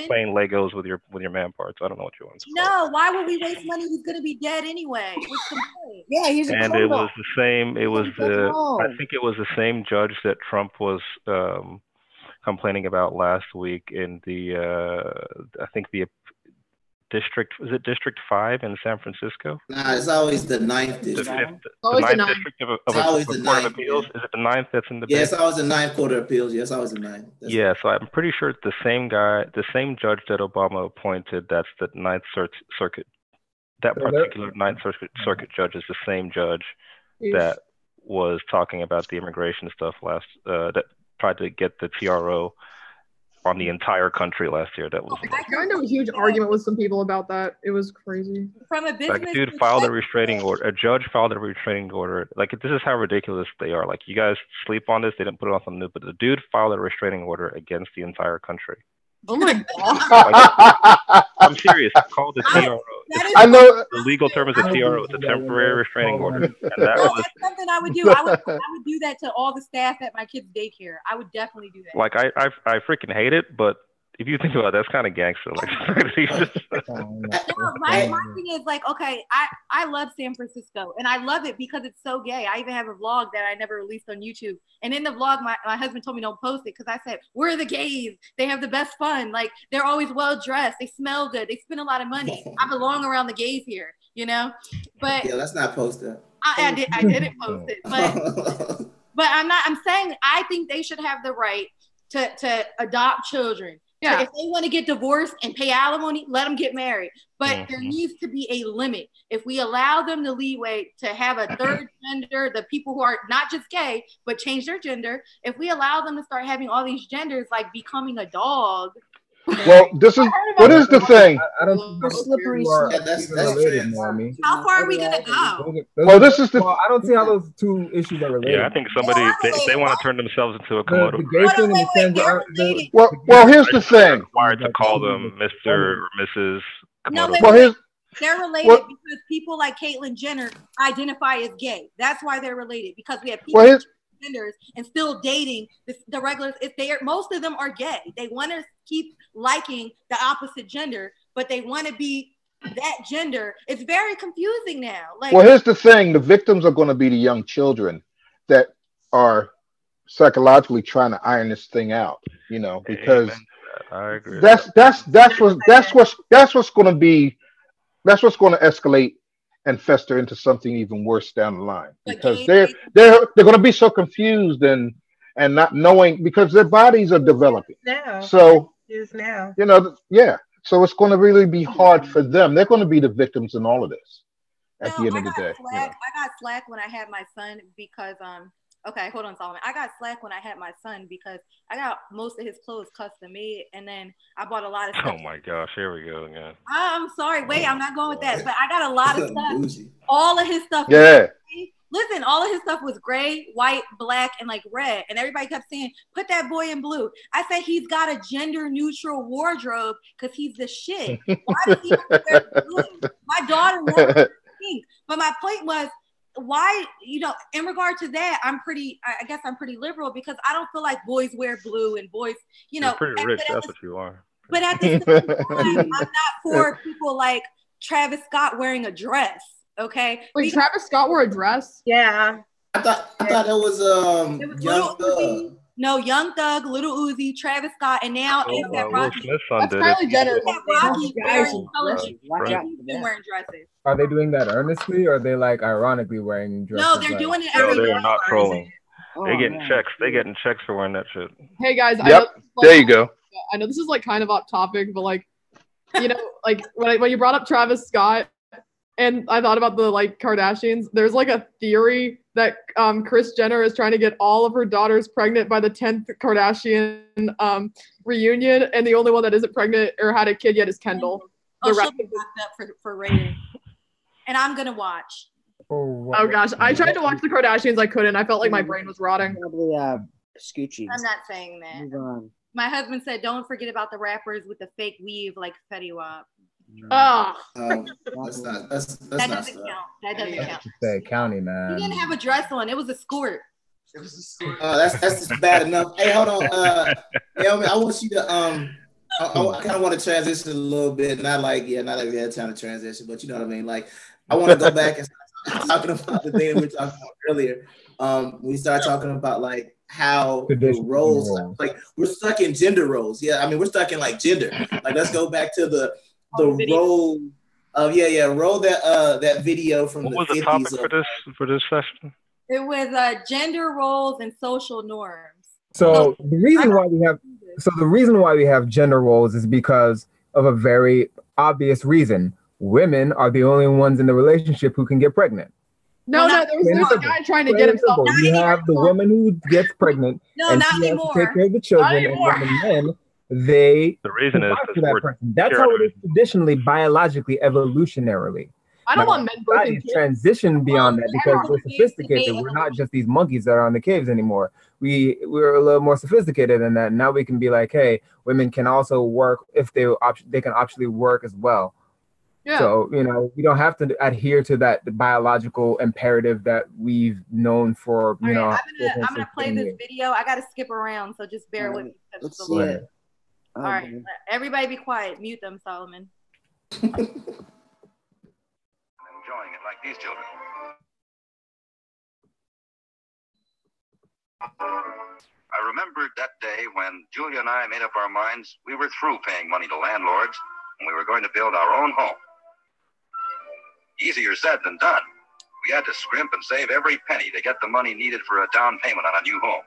Playing Legos with your man parts. I don't know what you want to call it. No, why would we waste money? He's gonna be dead anyway. What's the point? Yeah, he's a and it was the same. It was I think it was the same judge that Trump was complaining about last week in the I think the District 5 in San Francisco? Nah, it's always the ninth The district. fifth, the Always the ninth ninth. district It's always the Court of ninth, Appeals. yeah. Is it the ninth that's in the Yeah, big? it's always the ninth Court of Appeals. Yeah, it's always the ninth. Yeah, so I'm pretty sure it's the same guy, the same judge that Obama appointed. That's the Ninth Circuit. That particular Ninth Circuit judge is the same judge that was talking about the immigration stuff that tried to get the TRO on the entire country last year. That was I got into a huge argument with some people about that. It was crazy. From a business like, dude filed a restraining order. A judge filed a restraining order. Like, this is how ridiculous they are. Like, you guys sleep on this. They didn't put it on the news, but the dude filed a restraining order against the entire country. Oh my god! Like, I'm serious. It's called the TRO. I know. The legal term is a TRO. It's a temporary restraining order, and that No, was that's something I would do. I would do that to all the staff at my kids' daycare. I would definitely do that. like I freaking hate it, but if you think about it, that's kind of gangster. Like, No, my thing is like, okay, I love San Francisco and I love it because it's so gay. I even have a vlog that I never released on YouTube. And in the vlog, my husband told me don't post it because I said, we're the gays. They have the best fun. Like, they're always well dressed. They smell good. They spend a lot of money. I belong around the gays here, you know? But yeah, let's not post that. I didn't post it. But I'm saying I think they should have the right to adopt children. Yeah. So if they want to get divorced and pay alimony, let them get married. But there needs to be a limit. If we allow them the leeway to have a third gender, the people who are not just gay, but change their gender, if we allow them to start having all these genders, like becoming a dog. Well, what is the thing? I don't see Slippery that's related, Naomi. How far are we going to go? Well, this is the. Well, I don't see how those two issues are related. yeah, I think somebody they want to turn themselves into a Komodo. The gay thing and the transgender. related. Well, here's the thing. Required to call them Mr. or Mrs. No, Komodo. wait, Well, here's they're related What- because people like Caitlyn Jenner identify as gay. That's why they're related, because we have people Well, here's- genders and still dating the regulars. If they are, most of them are gay. They want to keep liking the opposite gender, but they want to be that gender. It's very confusing now. Like, Well, here's the thing: the victims are going to be the young children that are psychologically trying to iron this thing out. You know, because Amen to that. I agree. that's what's going to be. That's what's going to escalate and fester into something even worse down the line, because they're going to be so confused and not knowing, because their bodies are developing. Now. So Is now. you know, yeah. So it's going to really be hard for them. They're going to be the victims in all of this at the end of the day. You know. I got slack when I had my son because okay, hold on, Solomon. I got slack when I had my son because I got most of his clothes custom made, and then I bought a lot of stuff. Oh my gosh, here we go again. I'm sorry, wait, I'm not going with that, but I got a lot of stuff. Bougie. All of his stuff. Yeah. Listen, all of his stuff was gray, white, black, and like red. And everybody kept saying, put that boy in blue. I said, he's got a gender neutral wardrobe because he's the shit. Why does he have to wear blue? My daughter wears pink. But my point was, why, you know, in regard to that, I guess I'm pretty liberal because I don't feel like boys wear blue and boys, you know. You're pretty rich, that's what you are. But at the same time, I'm not for people like Travis Scott wearing a dress. Okay. Wait, Travis Scott wore a dress? Yeah. I thought that was It was Young Lil Thug. Uzi. No, Young Thug, Little Uzi, Travis Scott, and now it's that Will Rocky. Smith's son That's did Kylie it. Jenner. That Rocky Guys, wearing right. colors. Watch out He's for been that. wearing dresses. Are they doing that earnestly, or are they like ironically wearing dresses? No, they're like- doing it No, every they're not trolling. Oh, They're getting man. checks. They're getting checks for wearing that shit. Hey guys, Yep. There you go. I know this is like kind of off topic, but like, you know, like when you brought up Travis Scott, and I thought about the like Kardashians. There's like a theory that Kris Jenner is trying to get all of her daughters pregnant by the 10th Kardashian reunion, and the only one that isn't pregnant or had a kid yet is Kendall. Oh, The she'll be locked up for rating. And I'm gonna watch. Oh gosh, I tried to watch the Kardashians, I couldn't. I felt like my brain was rotting. Probably Scoochie. I'm not saying that. Move on. My husband said, "Don't forget about the rappers with the fake weave like Fetty Wap." Oh, That's not. That's That not doesn't stuff. count. That doesn't count. Say county, He man. didn't have a dress on. It was a skirt. That's just bad enough. Hey, hold on. Naomi, I want you to I kind of want to transition a little bit. Not like we had time to transition, but you know what I mean. Like, I want to go back and start talking about the thing that we were talking about earlier. We started talking about like how the roles, like we're stuck in gender roles. Yeah, I mean we're stuck in like gender. Like let's go back to the the role of roll that video from what the was the 50s topic for this session? It was gender roles and social norms. So the reason why we have gender roles is because of a very obvious reason. Women are the only ones in the relationship who can get pregnant. No, there's a guy trying to get himself. You have the woman who gets pregnant, and not she anymore. has to take care of the children, and then the men, they the reason is for that person. That's how it is traditionally, biologically, evolutionarily. I don't want men birthing kids. Transition beyond that because we're sophisticated. We're not just these monkeys that are in the caves anymore. We're a little more sophisticated than that. Now we can be like, hey, women can also work if they can actually work as well. Yeah. So, we don't have to adhere to that biological imperative that we've known for, I'm gonna play this video. I gotta skip around, so just bear with me. Let's see it. All right, everybody be quiet. Mute them, Solomon. Enjoying it like these children. I remembered that day when Julia and I made up our minds we were through paying money to landlords and we were going to build our own home. Easier said than done. We had to scrimp and save every penny to get the money needed for a down payment on a new home.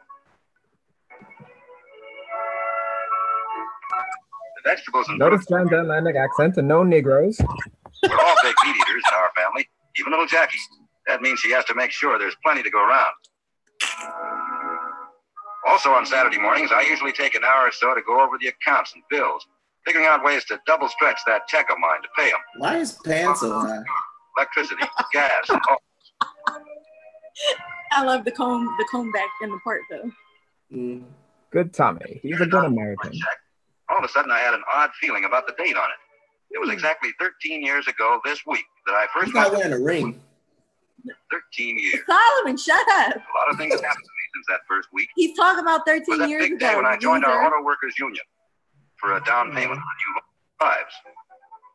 The vegetables and notice transatlantic accent and no Negroes. We're all big meat eaters in our family, even little Jackie. That means she has to make sure there's plenty to go around. Also on Saturday mornings, I usually take an hour or so to go over the accounts and bills, figuring out ways to double stretch that check of mine to pay them. Why is pants so high? Electricity, gas, and all. I love the comb back in the part though. Good Tommy. He's a good American. All of a sudden, I had an odd feeling about the date on it. It was exactly 13 years ago this week that I first. He's not wearing a ring. 13 years. Solomon, shut up. A lot of things have happened to me since that first week. He's talking about 13 years ago. Big day when I joined our auto workers union for a down payment on new lives.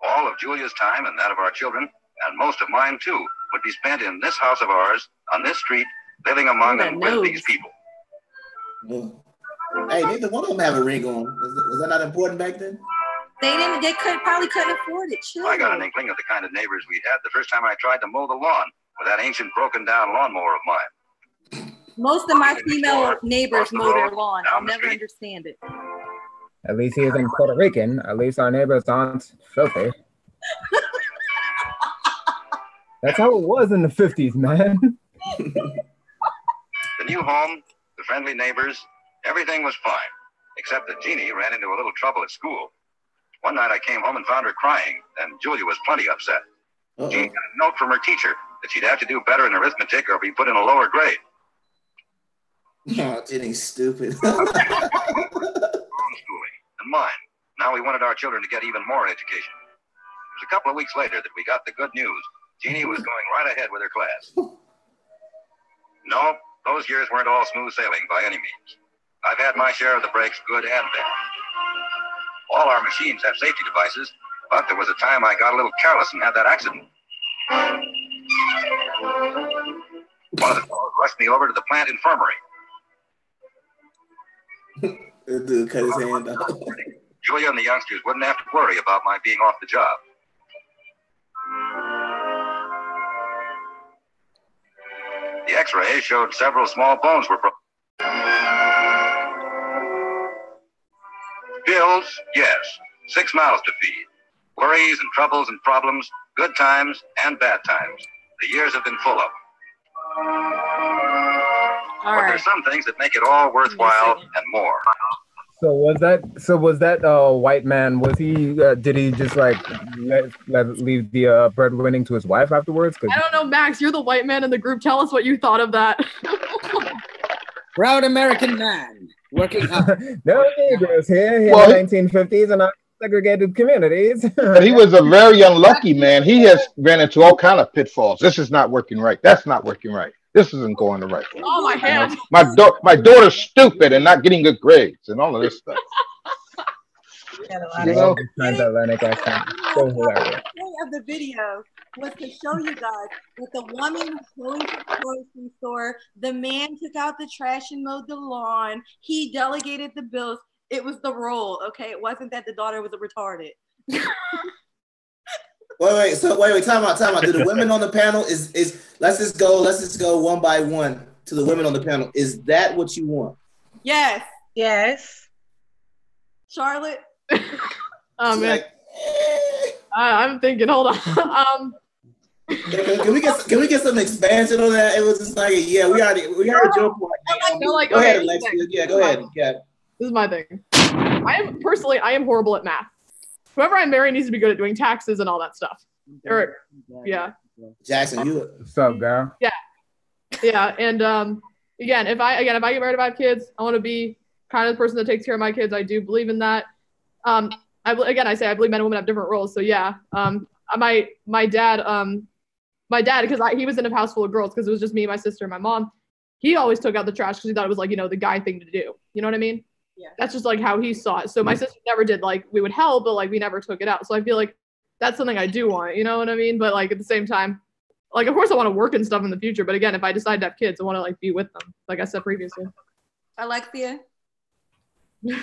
All of Julia's time and that of our children, and most of mine too, would be spent in this house of ours, on this street, living among and with these people. Hey, neither one of them have a ring on. Was that not important back then? They probably couldn't afford it. Chill. I got an inkling of the kind of neighbors we had the first time I tried to mow the lawn with that ancient broken down lawnmower of mine. Most of my female neighbors mow their lawn. I'll never understand it. At least he isn't Puerto Rican. At least our neighbors aren't filthy. That's how it was in the 50s, man. The new home, the friendly neighbors, everything was fine, except that Jeannie ran into a little trouble at school. One night I came home and found her crying, and Julia was plenty upset. Jeannie got a note from her teacher that she'd have to do better in arithmetic or be put in a lower grade. Oh, Jeannie's stupid. Homeschooling and mine. Now we wanted our children to get even more education. It was a couple of weeks later that we got the good news. Jeannie was going right ahead with her class. No, those years weren't all smooth sailing by any means. I've had my share of the breaks, good and bad. All our machines have safety devices, but there was a time I got a little careless and had that accident. One of the fellows rushed me over to the plant infirmary. That dude cut his hand off. Julia and the youngsters wouldn't have to worry about my being off the job. The x-ray showed several small bones were broken. Bills, yes. 6 mouths to feed. Worries and troubles and problems, good times and bad times. The years have been full of. But there's some things that make it all worthwhile and more. So was that white man? Was he? Did he just like leave the breadwinning to his wife afterwards? I don't know, Max. You're the white man in the group. Tell us what you thought of that. Proud American man working hard. No Negroes here in the 1950s and segregated communities. But he was a very unlucky man. He has ran into all kind of pitfalls. This is not working right. That's not working right. This isn't going the right way. Oh, my hand. My daughter's stupid and not getting good grades and all of this stuff. Transatlantic accent. So hilarious. The point of the video was to show you guys that the woman was going to the grocery store, the man took out the trash and mowed the lawn, he delegated the bills. It was the role, okay? It wasn't that the daughter was a retarded. Wait. Time out. Do the women on the panel is let's just go one by one to the women on the panel. Is that what you want? Yes. Yes. Charlotte. Oh man. I'm thinking. Hold on. Can we get some expansion on that? It was just like, yeah, we already joke. Go ahead, Alexia. Yeah, go ahead. Yeah. This is my thing. I am horrible at math. Whoever I marry needs to be good at doing taxes and all that stuff. Or, yeah. Jackson, you. What's up, girl? Yeah. And again, if I get married and I have kids, I want to be kind of the person that takes care of my kids. I do believe in that. I believe men and women have different roles. So yeah. My dad, because he was in a house full of girls because it was just me, my sister, and my mom. He always took out the trash because he thought it was like, the guy thing to do. You know what I mean? Yeah. That's just like how he saw it. So my sister never did, like, we would help, but like we never took it out. So I feel like that's something I do want, you know what I mean? But like at the same time, like of course I want to work and stuff in the future. But again, if I decide to have kids, I want to like be with them, like I said previously. Alexia. No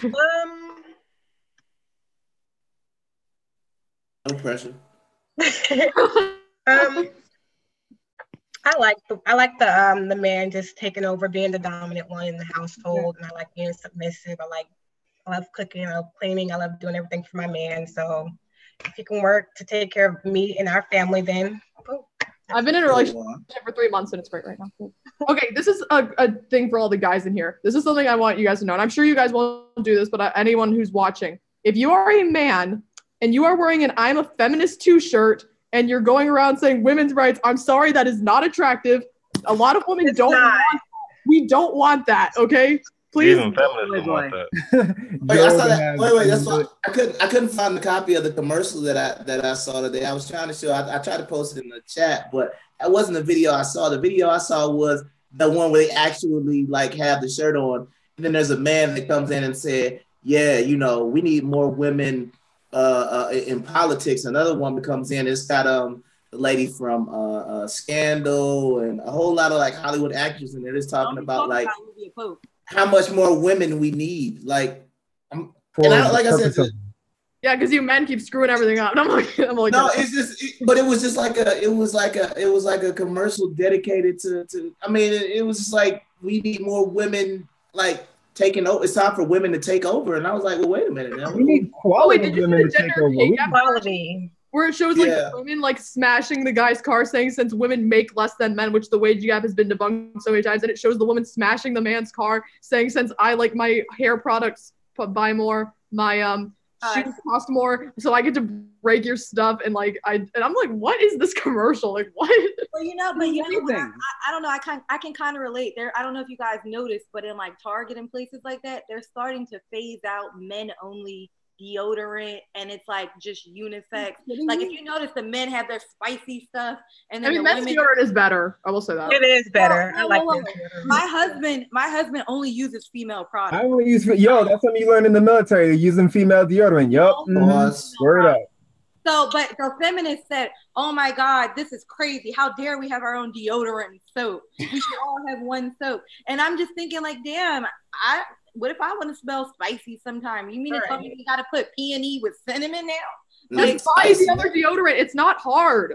pressure. I like the man just taking over, being the dominant one in the household, and I like being submissive. I love cooking, I love cleaning, I love doing everything for my man. So if he can work to take care of me and our family, then I've been in a relationship for 3 months and it's great right now. Okay, this is a thing for all the guys in here. This is something I want you guys to know, and I'm sure you guys won't do this, but anyone who's watching, if you are a man and you are wearing an "I'm a feminist" too shirt and you're going around saying women's rights, I'm sorry, that is not attractive. A lot of women we don't want that, okay? Please. Even feminists don't want that. Wait, I saw that. Wait, that's why I couldn't find the copy of the commercial that I saw today. I was trying to show. I tried to post it in the chat, but that wasn't the video I saw. The video I saw was the one where they actually like have the shirt on, and then there's a man that comes in and said, "Yeah, we need more women in politics." Another one comes in. It's got the lady from Scandal and a whole lot of like Hollywood actors in there. It's talking about like how much more women we need. Like, I said, yeah, because you men keep screwing everything up. I'm like, no, it's just, but it was just like it was like a commercial dedicated to. I mean, it was just like we need more women like taking over. It's time for women to take over, and I was like, well, wait a minute now. We need quality women to take over. Quality. Where it shows like women like smashing the guy's car, saying since women make less than men, which the wage gap has been debunked so many times, and it shows the woman smashing the man's car, saying since I like my hair products buy more, my shoes cost more, so I get to break your stuff, and I'm like, what is this commercial? Like what? Well, I don't know. I can kind of relate there. I don't know if you guys noticed, but in like Target and places like that, they're starting to phase out men only deodorant, and it's like just unisex. Like if you notice, the men have their spicy stuff, and then men's deodorant is better. I will say that it is better. I like my husband only uses female products. I only use that's something you learn in the military, using female deodorant. Word up. So feminists said, "Oh my God, this is crazy! How dare we have our own deodorant and soap? We should all have one soap." And I'm just thinking, like, damn, what if I want to smell spicy sometime? You mean to tell me you got to put peony with cinnamon now? Just buy the other deodorant. It's not hard.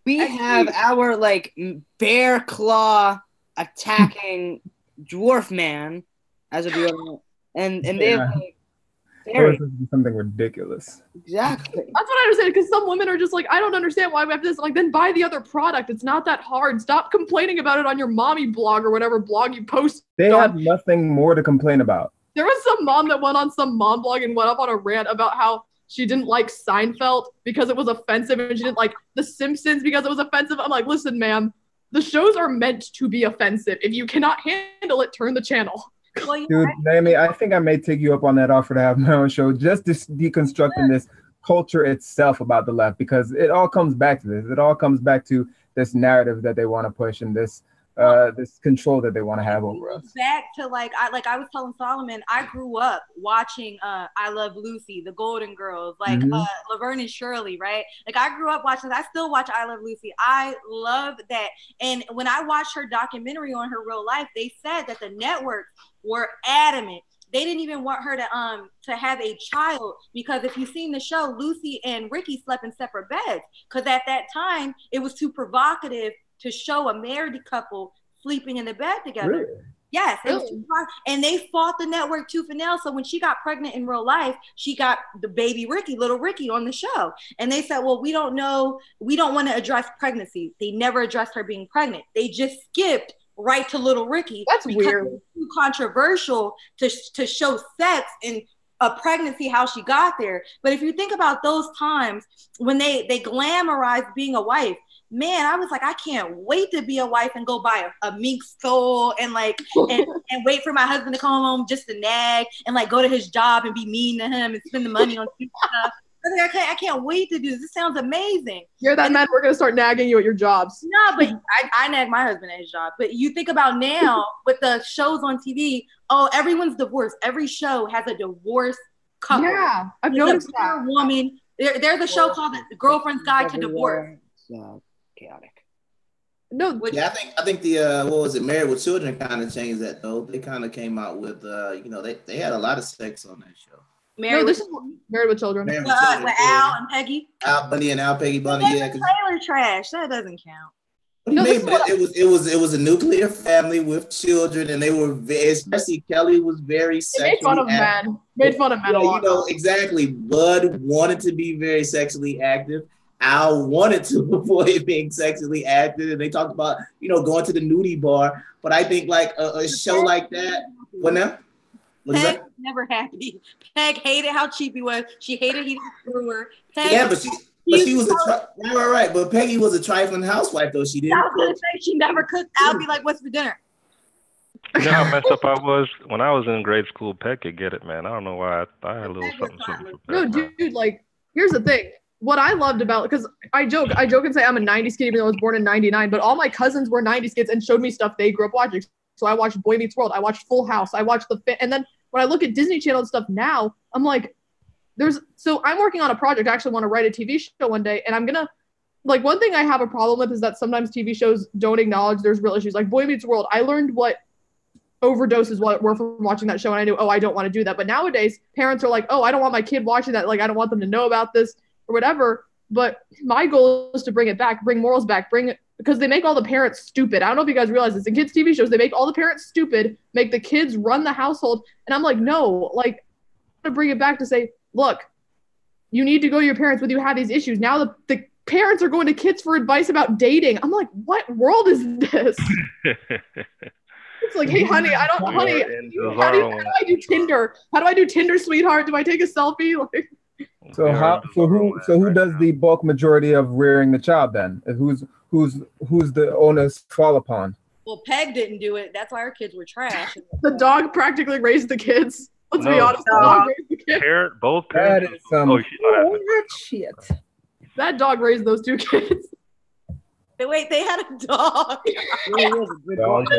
We have our like bear claw attacking dwarf man as a deodorant, and they have like something ridiculous. Exactly. That's what I understand, because some women are just like, I don't understand why we have this. Like, then buy the other product. It's not that hard. Stop complaining about it on your mommy blog or whatever blog you post. They have nothing more to complain about. There was some mom that went on some mom blog and went up on a rant about how she didn't like Seinfeld because it was offensive, and she didn't like The Simpsons because it was offensive. I'm like, listen, ma'am, the shows are meant to be offensive. If you cannot handle it, turn the channel. Well, dude, Naomi, I think I may take you up on that offer to have my own show, just deconstructing this culture itself about the left, because it all comes back to this. It all comes back to this narrative that they want to push, and this control that they want to have over us. Back to I was telling Solomon, I grew up watching I Love Lucy, The Golden Girls, Laverne and Shirley, right? Like I grew up watching. I still watch I Love Lucy. I love that. And when I watched her documentary on her real life, they said that the networks were adamant they didn't even want her to have a child, because if you've seen the show, Lucy and Ricky slept in separate beds, because at that time it was too provocative to show a married couple sleeping in the bed together. Really? Yes, it was too far. And they fought the network tooth and nail. So when she got pregnant in real life, she got the baby Ricky, little Ricky, on the show. And they said, well, we don't want to address pregnancy. They never addressed her being pregnant. They just skipped right to little Ricky. That's weird. It was too controversial to show sex in a pregnancy, how she got there. But if you think about those times when they glamorized being a wife, man, I was like, I can't wait to be a wife and go buy a mink stole and and wait for my husband to come home just to nag and like go to his job and be mean to him and spend the money on stupid stuff. I was like, I can't wait to do this. This sounds amazing. You're that man. We're gonna start nagging you at your jobs. No, but I nag my husband at his job. But you think about now with the shows on TV, everyone's divorced. Every show has a divorced couple. Yeah, I've noticed that. Woman, there's a show called The Girlfriend's Guide to Divorce. Chaotic. No, Yeah, I think the what was it, Married with Children kind of changed that though. They kind of came out with they had a lot of sex on that show. This is Married with Children. Married with Al and Peggy. Al Bundy and Al Peggy Bundy. Yeah, trailer trash. That doesn't count. It was a nuclear family with children, and they were especially Kelly was very sexually. Made fun of men. Made fun of men a lot. Exactly. Bud wanted to be very sexually active. Al wanted to avoid being sexually active, and they talked about going to the nudie bar. But I think like a show like that. What now? Peg was never happy. Peg hated how cheap he was. She hated he didn't screw her. But she was right. But Peggy was a trifling housewife, though. She didn't. I was gonna say she never cooked. I'll be like, "What's for dinner?" You know how messed up I was when I was in grade school. Peg could get it, man. I don't know why. I had a little something for Peg. No, dude. Like, here's the thing. What I loved about, because I joke and say I'm a 90s kid even though I was born in 99, but all my cousins were 90s kids and showed me stuff they grew up watching. So I watched Boy Meets World. I watched Full House. I watched and then when I look at Disney Channel and stuff now, I'm like, so I'm working on a project. I actually want to write a TV show one day. And I'm going to, like, one thing I have a problem with is that sometimes TV shows don't acknowledge there's real issues. Like Boy Meets World, I learned what overdoses were from watching that show. And I knew, I don't want to do that. But nowadays, parents are like, I don't want my kid watching that. Like, I don't want them to know about this or whatever. But my goal is to bring it back, bring morals back, because they make all the parents stupid. I don't know if you guys realize this. In kids' TV shows, they make all the parents stupid, make the kids run the household. And I'm like, no, like, I'm going to bring it back to say, look, you need to go to your parents when you have these issues. Now the parents are going to kids for advice about dating. I'm like, what world is this? It's like, hey, honey, how do I do Tinder? How do I do Tinder, sweetheart? Do I take a selfie? Like, who does the bulk majority of rearing the child then? Who's the onus fall upon? Well, Peg didn't do it. That's why her kids were trash. The dog practically raised the kids. Let's be honest. The dog raised the kids. Both parents. That is some shit. That dog raised those two kids. Wait, they had a dog. No, Naomi,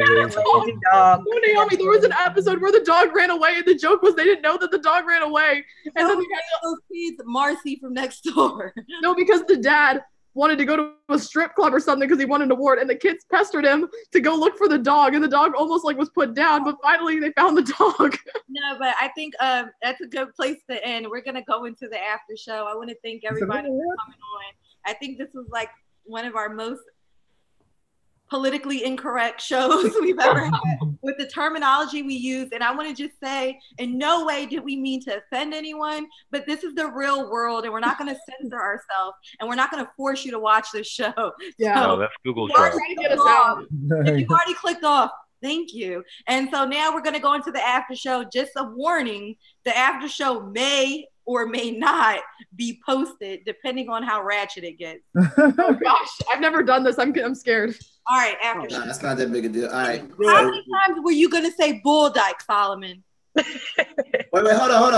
there was an episode where the dog ran away, and the joke was they didn't know that the dog ran away. And then they had those kids, Marcy from next door. No, because the dad wanted to go to a strip club or something because he won an award, and the kids pestered him to go look for the dog, and the dog almost like was put down, but finally they found the dog. No, but I think that's a good place to end. We're gonna go into the after show. I want to thank everybody for coming on. I think this was like one of our most politically incorrect shows we've ever had with the terminology we use. And I want to just say, in no way did we mean to offend anyone, but this is the real world, and we're not going to censor ourselves, and we're not going to force you to watch this show. Yeah, no, that's Google's job. If you've already clicked off, thank you. And so now we're going to go into the after show. Just a warning, the after show may or may not be posted depending on how ratchet it gets. Oh gosh, I've never done this. I'm scared. All right, after show. That's not that big a deal. All right. How many times were you going to say bull dyke, Solomon? Wait, hold on.